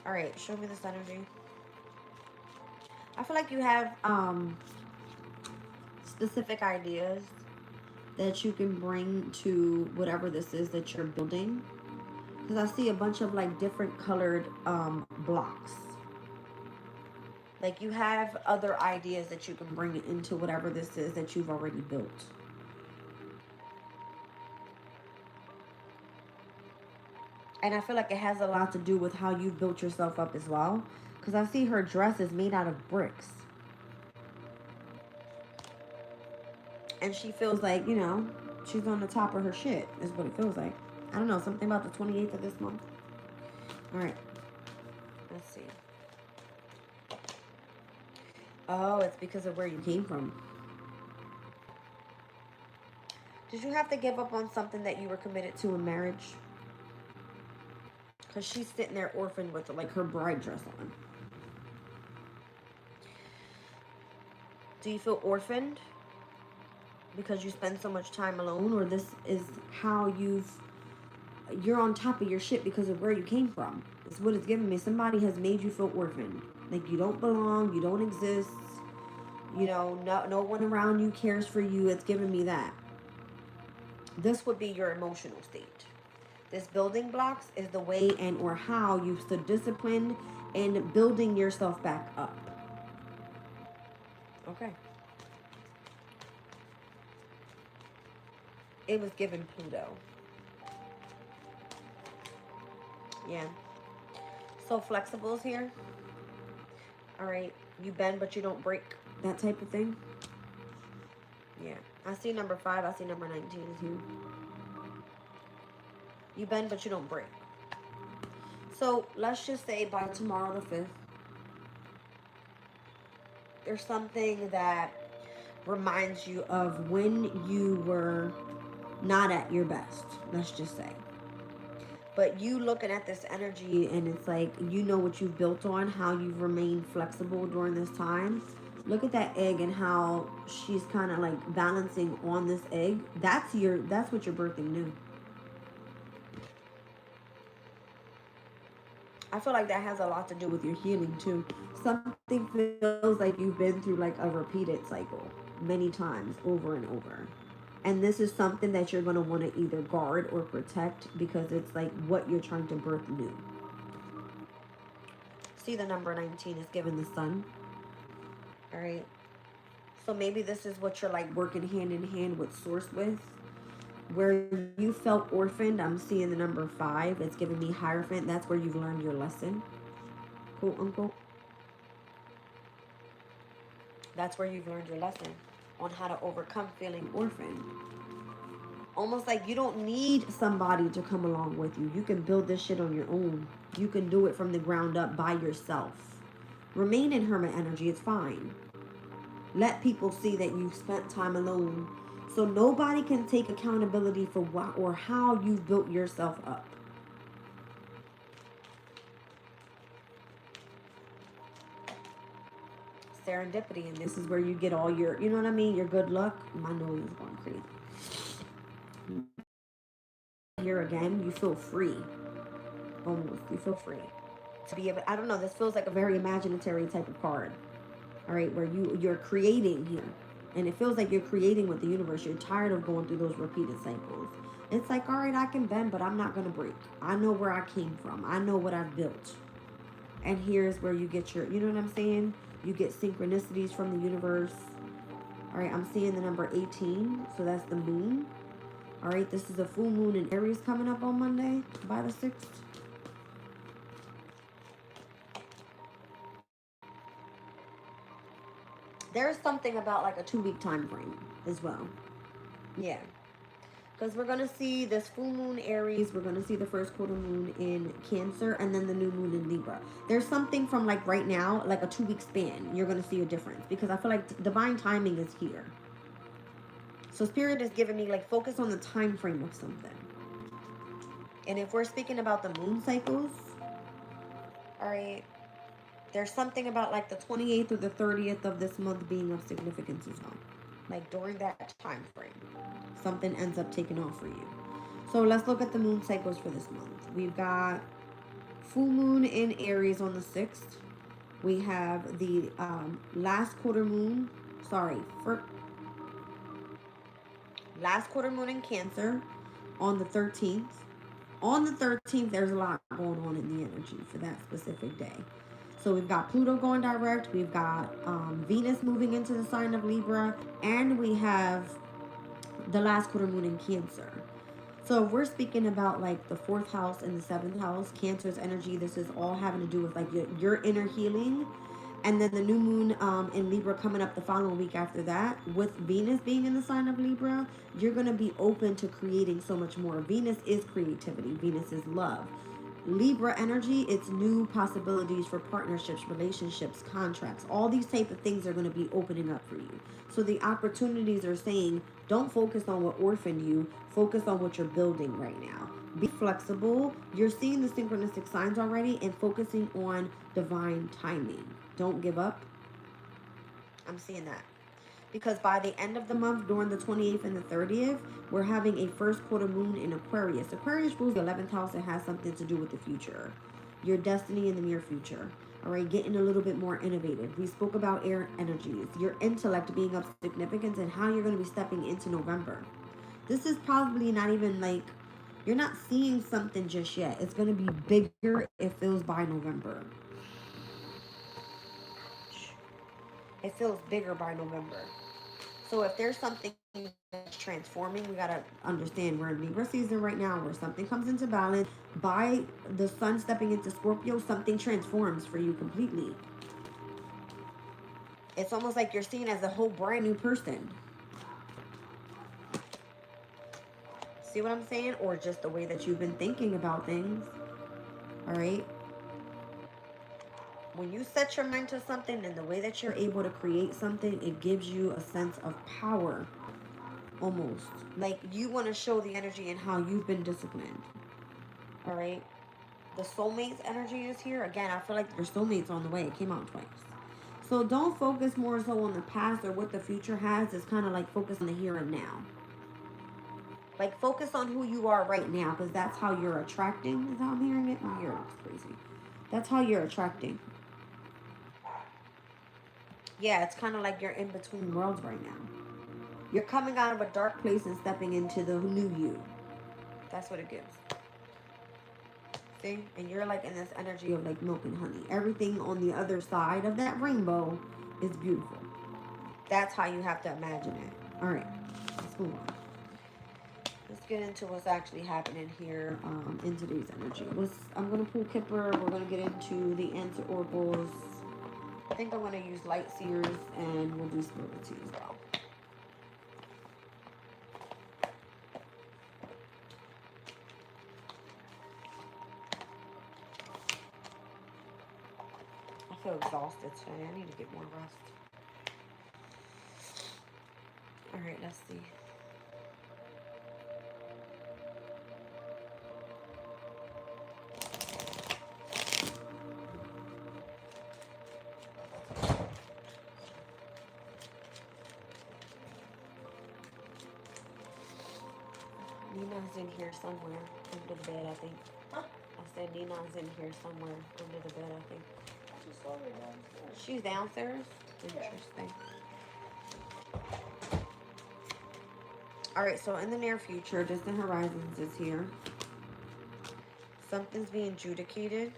Alright, show me this energy. I feel like you have specific ideas that you can bring to whatever this is that you're building. Because I see a bunch of like different colored blocks. Like you have other ideas that you can bring into whatever this is that you've already built. And I feel like it has a lot to do with how you've built yourself up as well. Because I see her dress is made out of bricks. And she feels like, you know, she's on the top of her shit, is what it feels like. I don't know, something about the 28th of this month. All right. Let's see. Oh, it's because of where you came from. Did you have to give up on something that you were committed to in marriage? Because she's sitting there orphaned with like her bride dress on. Do you feel orphaned because you spend so much time alone? Or this is how you're on top of your shit because of where you came from? It's what it's giving me. Somebody has made you feel orphaned. Like you don't belong, you don't exist. You know, no one around you cares for you. It's giving me that. This would be your emotional state. This building blocks is the way and or how you've stood disciplined and building yourself back up. Okay. It was given Pluto. Yeah. So flexibles here. All right. You bend, but you don't break. That type of thing. Yeah. I see number 5. I see number 19 is here. You bend, but you don't break. So let's just say by tomorrow the 5th, there's something that reminds you of when you were not at your best, let's just say. But you looking at this energy, and it's like, you know what you've built on, how you've remained flexible during this time. Look at that egg and how she's kind of like balancing on this egg. That's what you're birthing new. I feel like that has a lot to do with your healing too. Something feels like you've been through like a repeated cycle many times over and over. And this is something that you're going to want to either guard or protect, because it's like what you're trying to birth new. See, the number 19 is given the sun. All right. So maybe this is what you're like working hand in hand with source with. Where you felt orphaned, I'm seeing the number 5. It's giving me Hierophant. That's where you've learned your lesson, quote unquote. That's where you've learned your lesson on how to overcome feeling orphaned. Almost like you don't need somebody to come along with you. You can build this shit on your own. You can do it from the ground up by yourself. Remain in hermit energy. It's fine. Let people see that you've spent time alone, so nobody can take accountability for what or how you've built yourself up. Serendipity, and this is where you get all your, you know what I mean, your good luck. My nose is going crazy. Here again, you feel free. Almost, you feel free to be able, I don't know, this feels like a very imaginatory type of card. All right, where you're creating here, and it feels like you're creating with the universe. You're tired of going through those repeated cycles. It's like, all right, I can bend, but I'm not gonna break. I know where I came from. I know what I've built. And here's where you get your, you know what I'm saying? You get synchronicities from the universe. All right, I'm seeing the number 18, so that's the moon. All right, this is a full moon in Aries coming up on Monday by the 6th. There's something about like a 2-week time frame as well. Yeah. Because we're going to see this full moon Aries. We're going to see the first quarter moon in Cancer, and then the new moon in Libra. There's something from like right now, like a 2-week span. You're going to see a difference, because I feel like divine timing is here. So Spirit is giving me like focus on the time frame of something. And if we're speaking about the moon cycles, all right, there's something about like the 28th or the 30th of this month being of significance as well. Like during that time frame, something ends up taking off for you. So let's look at the moon cycles for this month. We've got full moon in Aries on the 6th. We have the last quarter moon in Cancer on the 13th. On the 13th, there's a lot going on in the energy for that specific day. So we've got Pluto going direct, we've got Venus moving into the sign of Libra, and we have the last quarter moon in Cancer. So if we're speaking about like the 4th house and the 7th house, Cancer's energy, this is all having to do with like your inner healing. And then the new moon in Libra coming up the following week after that, with Venus being in the sign of Libra, you're going to be open to creating so much more. Venus is creativity. Venus is love. Libra energy, it's new possibilities for partnerships, relationships, contracts. All these type of things are going to be opening up for you. So the opportunities are saying, don't focus on what orphaned you. Focus on what you're building right now. Be flexible. You're seeing the synchronistic signs already, and focusing on divine timing. Don't give up. I'm seeing that. Because by the end of the month, during the 28th and the 30th, we're having a first quarter moon in Aquarius. Aquarius rules the 11th house. It has something to do with the future. Your destiny in the near future. All right, getting a little bit more innovative. We spoke about air energies. Your intellect being of significance, and how you're going to be stepping into November. This is probably not even like, you're not seeing something just yet. It's going to be bigger, it feels, by November. It feels bigger by November. So if there's something that's transforming, we got to understand we're in Libra season right now, where something comes into balance. By the sun stepping into Scorpio, something transforms for you completely. It's almost like you're seen as a whole brand new person. See what I'm saying? Or just the way that you've been thinking about things. All right. When you set your mind to something and the way that you're able to create something, it gives you a sense of power almost. Like you want to show the energy and how you've been disciplined. All right. The soulmates energy is here. Again, I feel like your soulmate's on the way. It came out twice. So don't focus more so on the past or what the future has. It's kind of like focus on the here and now. Like focus on who you are right now, because that's how you're attracting. Is how I'm hearing it? My ear looks crazy. That's how you're attracting. Yeah, it's kind of like you're in between worlds right now. You're coming out of a dark place and stepping into the new you. That's what it gives. See? And you're like in this energy of like milk and honey. Everything on the other side of that rainbow is beautiful. That's how you have to imagine it. All right, let's move on. Let's get into what's actually happening here in today's energy. I'm going to pull Kipper. We're going to get into the answer oracles. I think I'm going to use light seers and we'll do spirituality as well. I feel exhausted today. I need to get more rest. All right, let's see. Nina's in here somewhere under the bed, I think. Huh? I said Nina's in here somewhere under the bed, I think. I just saw her downstairs. She's downstairs? Interesting. Alright, so in the near future, distant horizons is here. Something's being adjudicated.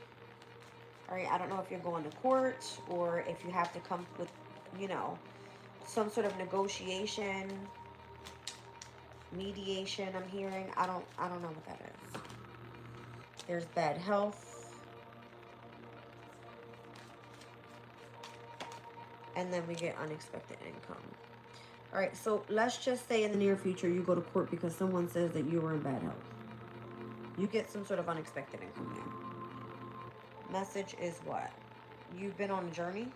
Alright, I don't know if you're going to court or if you have to come with, you know, some sort of negotiation, mediation. I'm hearing. I don't know what that is. There's bad health, and then we get unexpected income. All right, so let's just say in the near future you go to court because someone says that you were in bad health. You get some sort of unexpected income there. Message is what? You've been on a journey.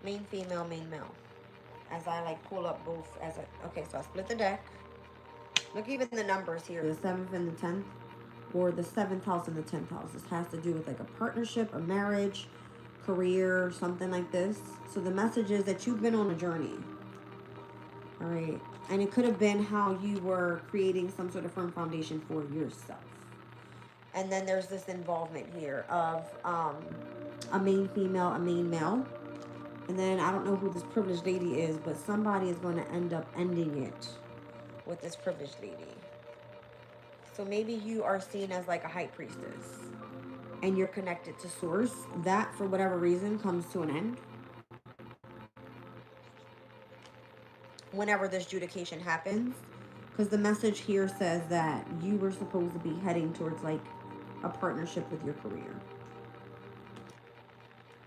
Main female, main male. As I like pull up both as a, okay, so I split the deck. Look, even the numbers here, the 7th and the 10th, or the 7th house and the 10th house. This has to do with like a partnership, a marriage, career, something like this. So the message is that you've been on a journey. All right. And it could have been how you were creating some sort of firm foundation for yourself. And then there's this involvement here of a main female, a main male. And then I don't know who this privileged lady is, but somebody is going to end up ending it with this privileged lady. So maybe you are seen as like a high priestess and you're connected to source. That, for whatever reason, comes to an end. Whenever this adjudication happens, because the message here says that you were supposed to be heading towards like a partnership with your career.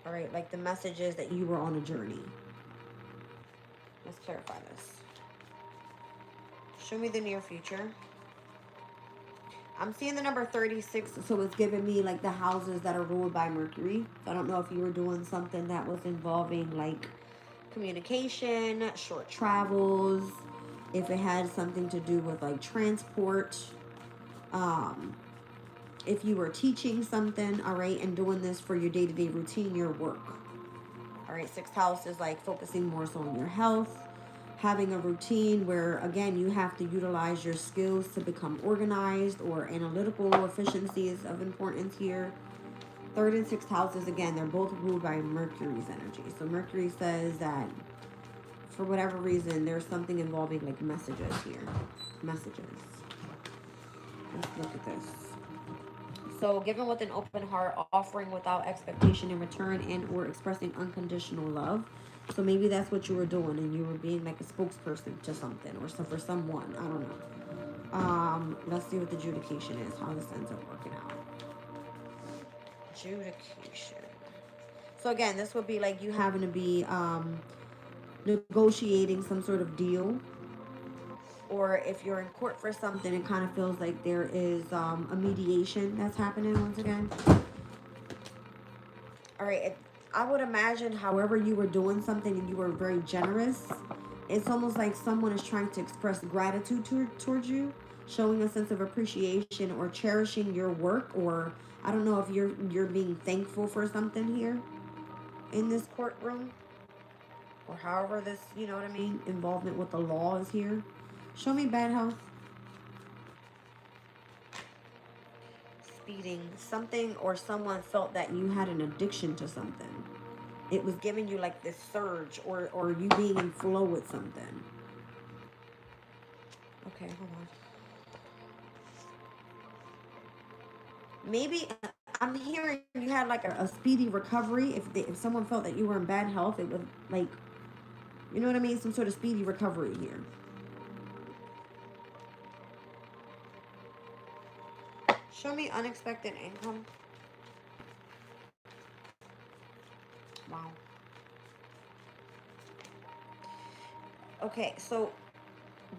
All right, like the message is that you were on a journey. Let's clarify this. Show me the near future. I'm seeing the number 36, so it's giving me like the houses that are ruled by Mercury. So I don't know if you were doing something that was involving like communication, short travels, if it had something to do with like transport, if you were teaching something, all right, and doing this for your day-to-day routine, your work. All right, 6th house is like focusing more so on your health, having a routine where, again, you have to utilize your skills to become organized, or analytical efficiency is of importance here. 3rd and 6th houses, again, they're both ruled by Mercury's energy. So Mercury says that for whatever reason, there's something involving like messages here. Messages. Let's look at this. So given with an open heart, offering without expectation in return, and or expressing unconditional love. So maybe that's what you were doing, and you were being like a spokesperson to something or for someone. I don't know. Let's see what the adjudication is, how this ends up working out. Adjudication. So again, this would be like you having to be negotiating some sort of deal. Or if you're in court for something, it kind of feels like there is a mediation that's happening once again. All right, I would imagine, however, you were doing something and you were very generous, it's almost like someone is trying to express gratitude towards you, showing a sense of appreciation or cherishing your work, or I don't know if you're being thankful for something here in this courtroom, or however this, you know what I mean, involvement with the law is here. Show me bad health. Speeding. Something or someone felt that you had an addiction to something. It was giving you like this surge, or you being in flow with something. Okay, hold on. Maybe I'm hearing you had like a speedy recovery. If someone felt that you were in bad health, it would like, you know what I mean, some sort of speedy recovery here. Show me unexpected income. Wow. Okay, so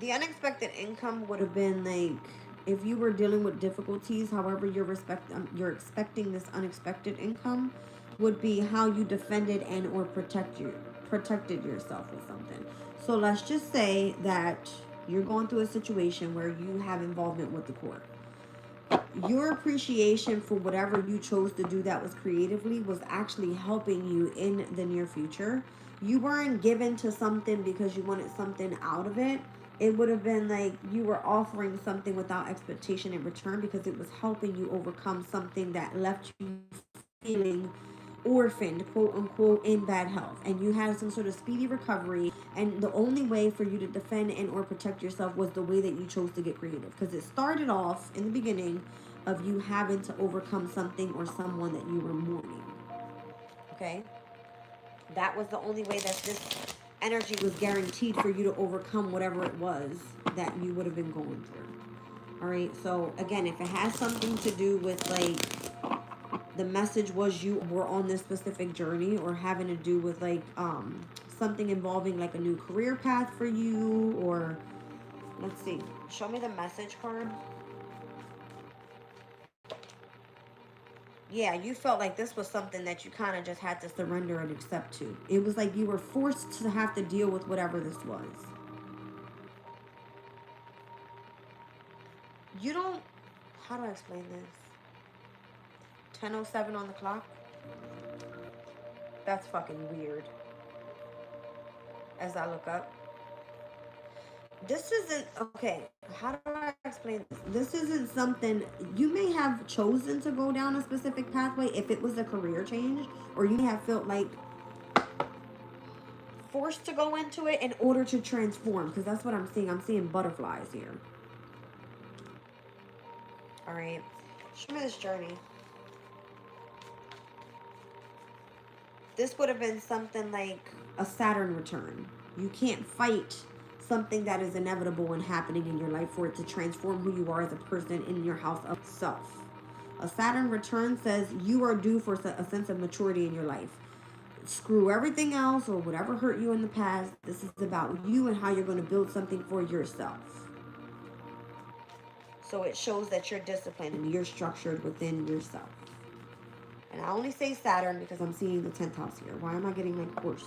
the unexpected income would have been like if you were dealing with difficulties, however you're expecting this unexpected income would be how you defended and or protected yourself with something. So let's just say that you're going through a situation where you have involvement with the court. Your appreciation for whatever you chose to do that was creatively was actually helping you in the near future. You weren't given to something because you wanted something out of it. It would have been like you were offering something without expectation in return because it was helping you overcome something that left you feeling orphaned, quote unquote, in bad health, and you had some sort of speedy recovery, and the only way for you to defend and or protect yourself was the way that you chose to get creative, because it started off in the beginning of you having to overcome something or someone that you were mourning. Okay, that was the only way that this energy was guaranteed for you to overcome whatever it was that you would have been going through. All right, so again, if it has something to do with like the message was you were on this specific journey, or having to do with like something involving like a new career path for you, or let's see, show me the message card. Yeah, you felt like this was something that you kind of just had to surrender and accept to. It was like you were forced to have to deal with whatever this was. You don't, how do I explain this? 10:07 on the clock. That's fucking weird. As I look up, this isn't okay. How do I explain this? This isn't something you may have chosen to go down a specific pathway if it was a career change, or you may have felt like forced to go into it in order to transform, because that's what I'm seeing. I'm seeing butterflies here. All right, show me this journey. This would have been something like a Saturn return. You can't fight something that is inevitable and happening in your life for it to transform who you are as a person in your house of self. A Saturn return says you are due for a sense of maturity in your life. Screw everything else or whatever hurt you in the past. This is about you and how you're going to build something for yourself. So it shows that you're disciplined and you're structured within yourself. And I only say Saturn because I'm seeing the 10th house here. Why am I getting like horse?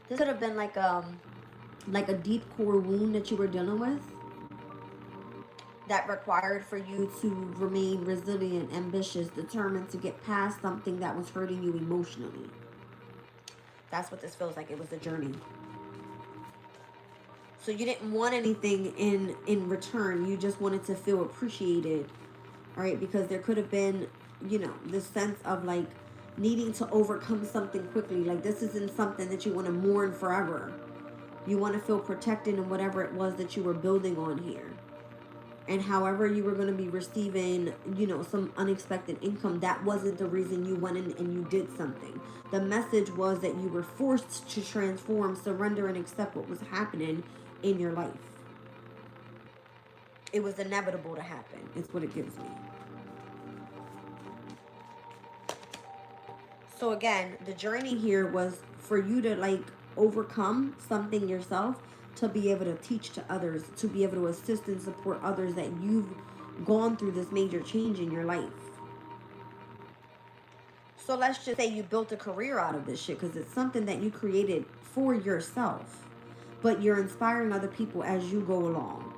This could have been like a deep core wound that you were dealing with that required for you to remain resilient, ambitious, determined to get past something that was hurting you emotionally. That's what this feels like. It was a journey. So you didn't want anything in return. You just wanted to feel appreciated. All right, because there could have been, you know, this sense of like needing to overcome something quickly. Like this isn't something that you want to mourn forever. You want to feel protected in whatever it was that you were building on here. And however you were going to be receiving, you know, some unexpected income, that wasn't the reason you went in and you did something. The message was that you were forced to transform, surrender, and accept what was happening in your life. It was inevitable to happen. It's what it gives me. So again, the journey here was for you to like overcome something yourself, to be able to teach to others, to be able to assist and support others that you've gone through this major change in your life. So let's just say you built a career out of this shit because it's something that you created for yourself, but you're inspiring other people as you go along.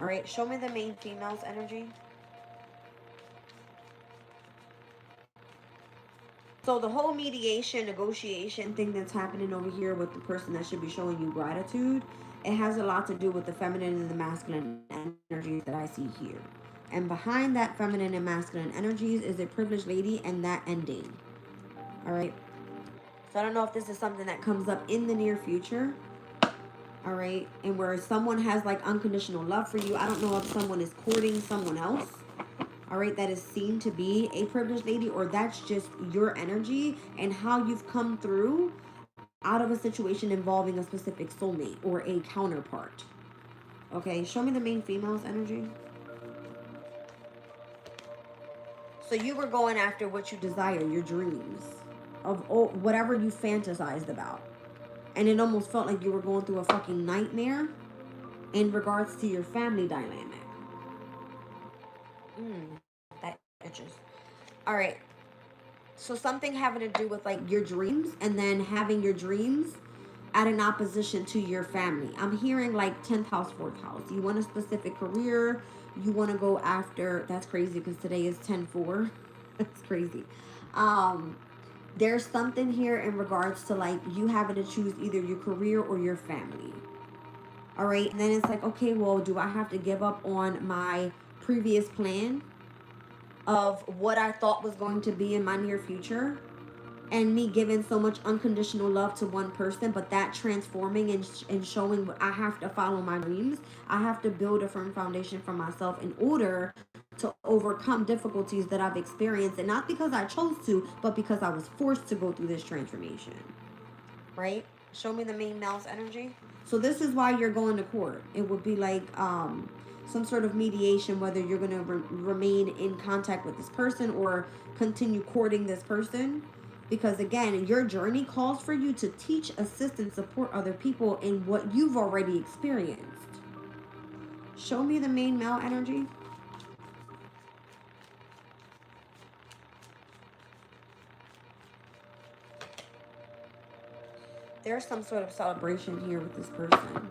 All right, show me the main female's energy. So the whole mediation, negotiation thing that's happening over here with the person that should be showing you gratitude, it has a lot to do with the feminine and the masculine energies that I see here. And behind that feminine and masculine energies is a privileged lady and that ending. All right. So I don't know if this is something that comes up in the near future. All right. And where someone has like unconditional love for you. I don't know if someone is courting someone else. All right, that is seen to be a privileged lady, or that's just your energy and how you've come through out of a situation involving a specific soulmate or a counterpart. Okay, show me the main female's energy. So you were going after what you desire, your dreams of whatever you fantasized about. And it almost felt like you were going through a fucking nightmare in regards to your family dynamic. That itches. All right. So something having to do with like your dreams and then having your dreams at an opposition to your family. I'm hearing like 10th house, 4th house. You want a specific career. You want to go after, that's crazy because today is 10-4. That's crazy. There's something here in regards to like you having to choose either your career or your family. All right. And then it's like, okay, well, do I have to give up on my previous plan of what I thought was going to be in my near future, and me giving so much unconditional love to one person, but that transforming and showing I have to follow my dreams. I have to build a firm foundation for myself in order to overcome difficulties that I've experienced, and not because I chose to, but because I was forced to go through this transformation. Right? Show me the main male's energy. So this is why you're going to court. It would be like some sort of mediation, whether you're going to remain in contact with this person or continue courting this person. Because again, your journey calls for you to teach, assist, and support other people in what you've already experienced. Show me the main male energy. There's some sort of celebration here with this person.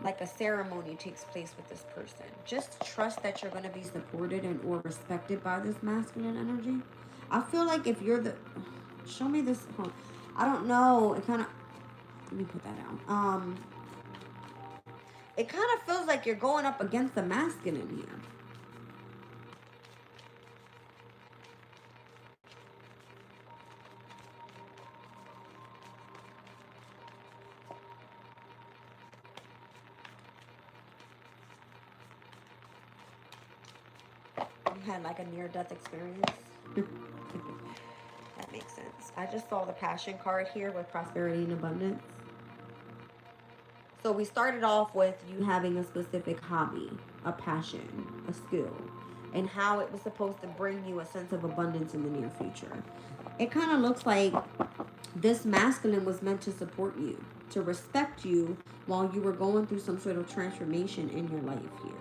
Like a ceremony takes place with this person. Just trust that you're going to be supported and or respected by this masculine energy. I feel like if you're the... Show me this... I don't know. It kind of... Let me put that down. It kind of feels like you're going up against the masculine here. Had like a near-death experience. That makes sense. I just saw the passion card here with prosperity and abundance. So we started off with you having a specific hobby, a passion, a skill, and how it was supposed to bring you a sense of abundance in the near future. It kind of looks like this masculine was meant to support you, to respect you while you were going through some sort of transformation in your life here.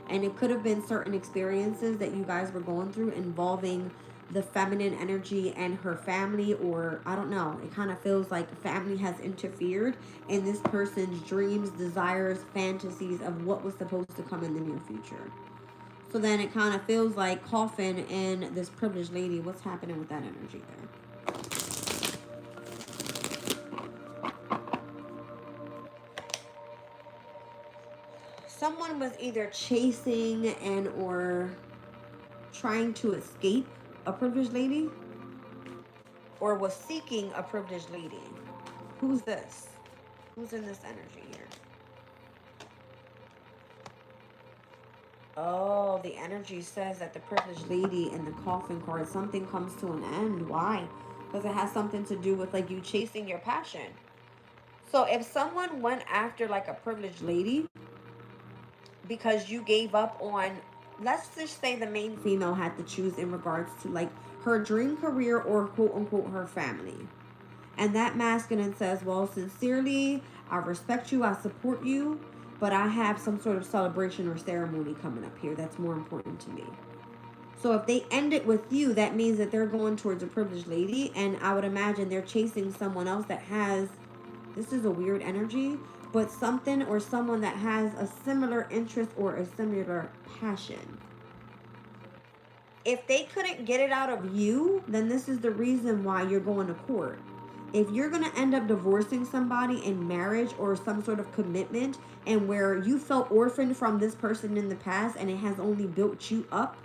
And it could have been certain experiences that you guys were going through involving the feminine energy and her family, or I don't know, it kind of feels like family has interfered in this person's dreams, desires, fantasies of what was supposed to come in the near future. So then it kind of feels like Coffin and this privileged lady. What's happening with that energy there? Someone was either chasing and or trying to escape a privileged lady, or was seeking a privileged lady. Who's this? Who's in this energy here? Oh, the energy says that the privileged lady in the coffin card, something comes to an end. Why? Because it has something to do with like you chasing your passion. So if someone went after like a privileged lady because you gave up on let's just say the main female had to choose in regards to like her dream career or quote unquote her family. And that masculine says, well, sincerely, I respect you, I support you, but I have some sort of celebration or ceremony coming up here that's more important to me. So if they end it with you, that means that they're going towards a privileged lady, and I would imagine they're chasing someone else that has, this is a weird energy, but something or someone that has a similar interest or a similar passion. If they couldn't get it out of you, then this is the reason why you're going to court. If you're going to end up divorcing somebody in marriage or some sort of commitment, and where you felt orphaned from this person in the past and it has only built you up,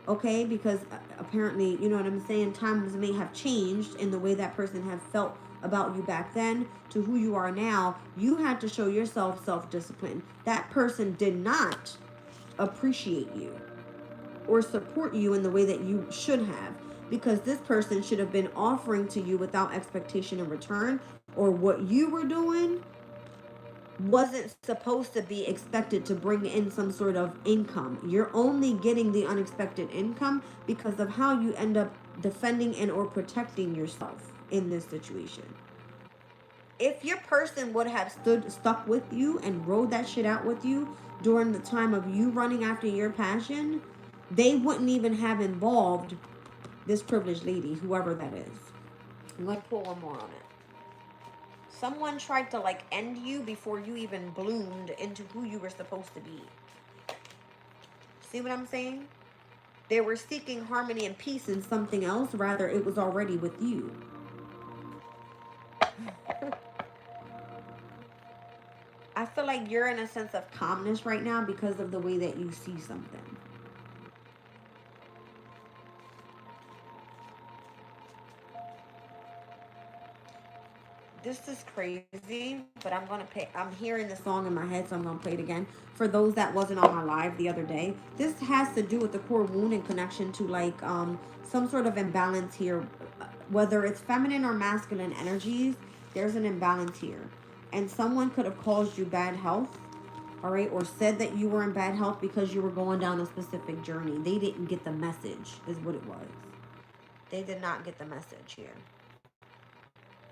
okay, because apparently, you know what I'm saying, times may have changed in the way that person had felt about you back then to who you are now. You had to show yourself self-discipline. That person did not appreciate you or support you in the way that you should have, because this person should have been offering to you without expectation in return, or what you were doing wasn't supposed to be expected to bring in some sort of income. You're only getting the unexpected income because of how you end up defending and or protecting yourself in this situation. If your person would have stuck with you and rode that shit out with you during the time of you running after your passion, they wouldn't even have involved this privileged lady, whoever that is. I'm going to pull one more on it. Someone tried to like end you before you even bloomed into who you were supposed to be. See what I'm saying? They were seeking harmony and peace in something else, rather it was already with you. I feel like you're in a sense of calmness right now because of the way that you see something. This is crazy, but I'm hearing the song in my head, so I'm gonna play it again. For those that wasn't on my live the other day, this has to do with the core wound and connection to like some sort of imbalance here. Whether it's feminine or masculine energies, there's an imbalance here. And someone could have caused you bad health, all right, or said that you were in bad health because you were going down a specific journey. They didn't get the message, is what it was. They did not get the message here.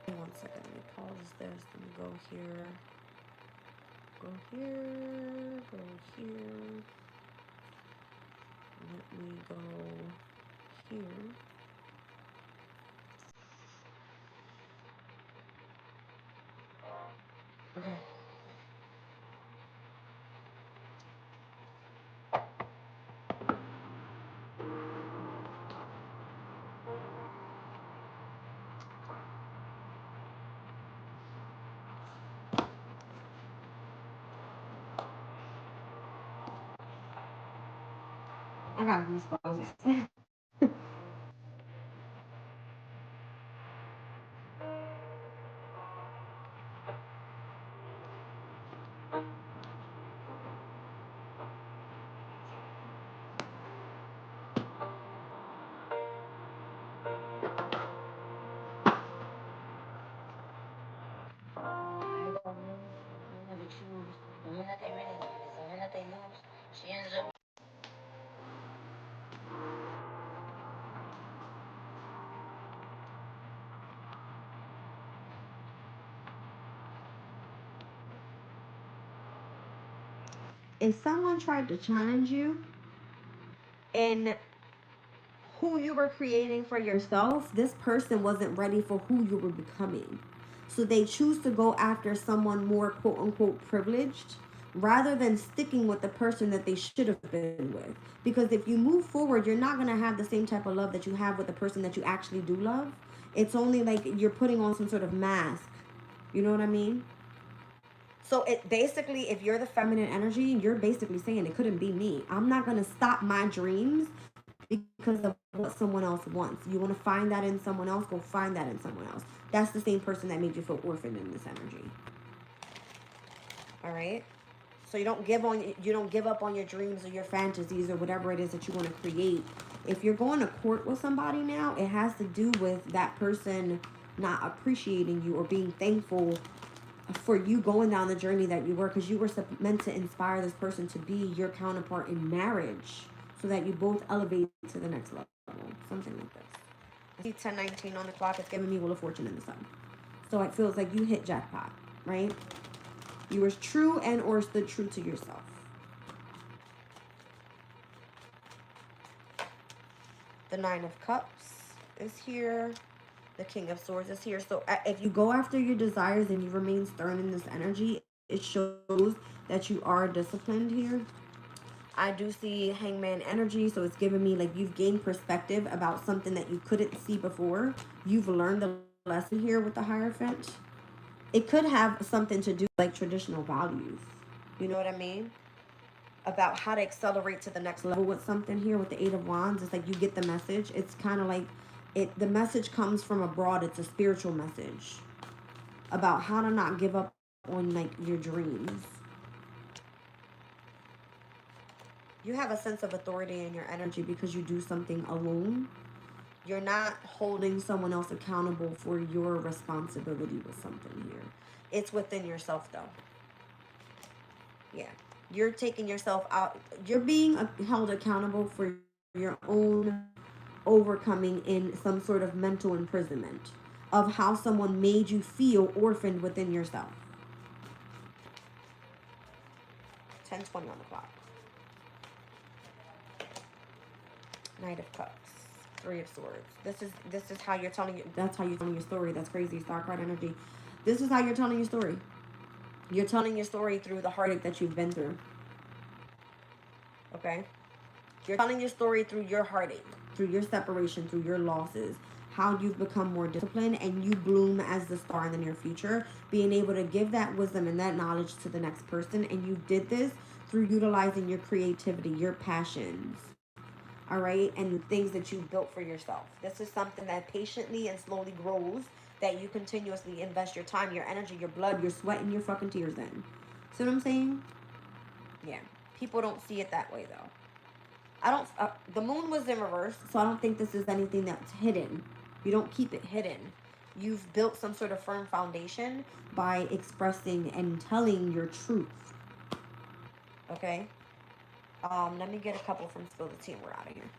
1 second, let me pause this. Let me go here. Go here. Go here. Let me go here. Okay. I got goosebumps. If someone tried to challenge you in who you were creating for yourself, this person wasn't ready for who you were becoming. So they choose to go after someone more quote unquote privileged rather than sticking with the person that they should have been with. Because if you move forward, you're not going to have the same type of love that you have with the person that you actually do love. It's only like you're putting on some sort of mask. You know what I mean? So it basically, if you're the feminine energy, you're basically saying it couldn't be me. I'm not going to stop my dreams because of what someone else wants. You want to find that in someone else, go find that in someone else. That's the same person that made you feel orphaned in this energy. All right? So you don't give up on your dreams or your fantasies or whatever it is that you want to create. If you're going to court with somebody now, it has to do with that person not appreciating you or being thankful for you going down the journey that you were, because you were meant to inspire this person to be your counterpart in marriage. so that you both elevate to the next level. Something like this. I see 1019 on the clock. It's giving me Wheel of Fortune in the sun. So it feels like you hit jackpot, right? You were true and or stood true to yourself. The Nine of Cups is here. The King of Swords is here. So if you go after your desires and you remain stern in this energy, it shows that you are disciplined here. I do see Hangman energy, so it's giving me like you've gained perspective about something that you couldn't see before. You've learned a lesson here with the Hierophant. It could have something to do with like traditional values. You know what I mean? About how to accelerate to the next level with something here with the Eight of Wands. It's like you get the message. It's kind of like the message comes from abroad. It's a spiritual message about how to not give up on like your dreams. You have a sense of authority in your energy because you do something alone. You're not holding someone else accountable for your responsibility with something here. It's within yourself though. Yeah. You're taking yourself out. You're being held accountable for your own overcoming in some sort of mental imprisonment of how someone made you feel orphaned within yourself. 10:20 on the clock. Knight of Cups. Three of Swords. This is how you're telling you. That's how you're telling your story. That's crazy. Star card energy. This is how you're telling your story. You're telling your story through the heartache that you've been through. Okay? You're telling your story through your heartache, through your separation, through your losses, how you've become more disciplined and you bloom as the star in the near future, being able to give that wisdom and that knowledge to the next person. And you did this through utilizing your creativity, your passions, all right, and the things that you've built for yourself. This is something that patiently and slowly grows, that you continuously invest your time, your energy, your blood, your sweat, and your fucking tears in. See what I'm saying? Yeah. People don't see it that way, though. The moon was in reverse, so I don't think this is anything that's hidden. You don't keep it hidden. You've built some sort of firm foundation by expressing and telling your truth. Okay? Let me get a couple from Spill the Tea and we're out of here.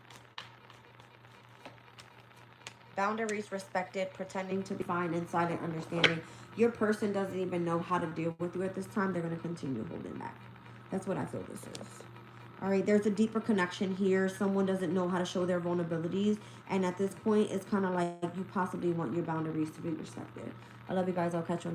Boundaries respected, pretending to be fine and silent understanding. Your person doesn't even know how to deal with you at this time. They're going to continue holding back. That's what I feel this is. All right, there's a deeper connection here. Someone doesn't know how to show their vulnerabilities. And at this point, it's kind of like you possibly want your boundaries to be respected. I love you guys. I'll catch you on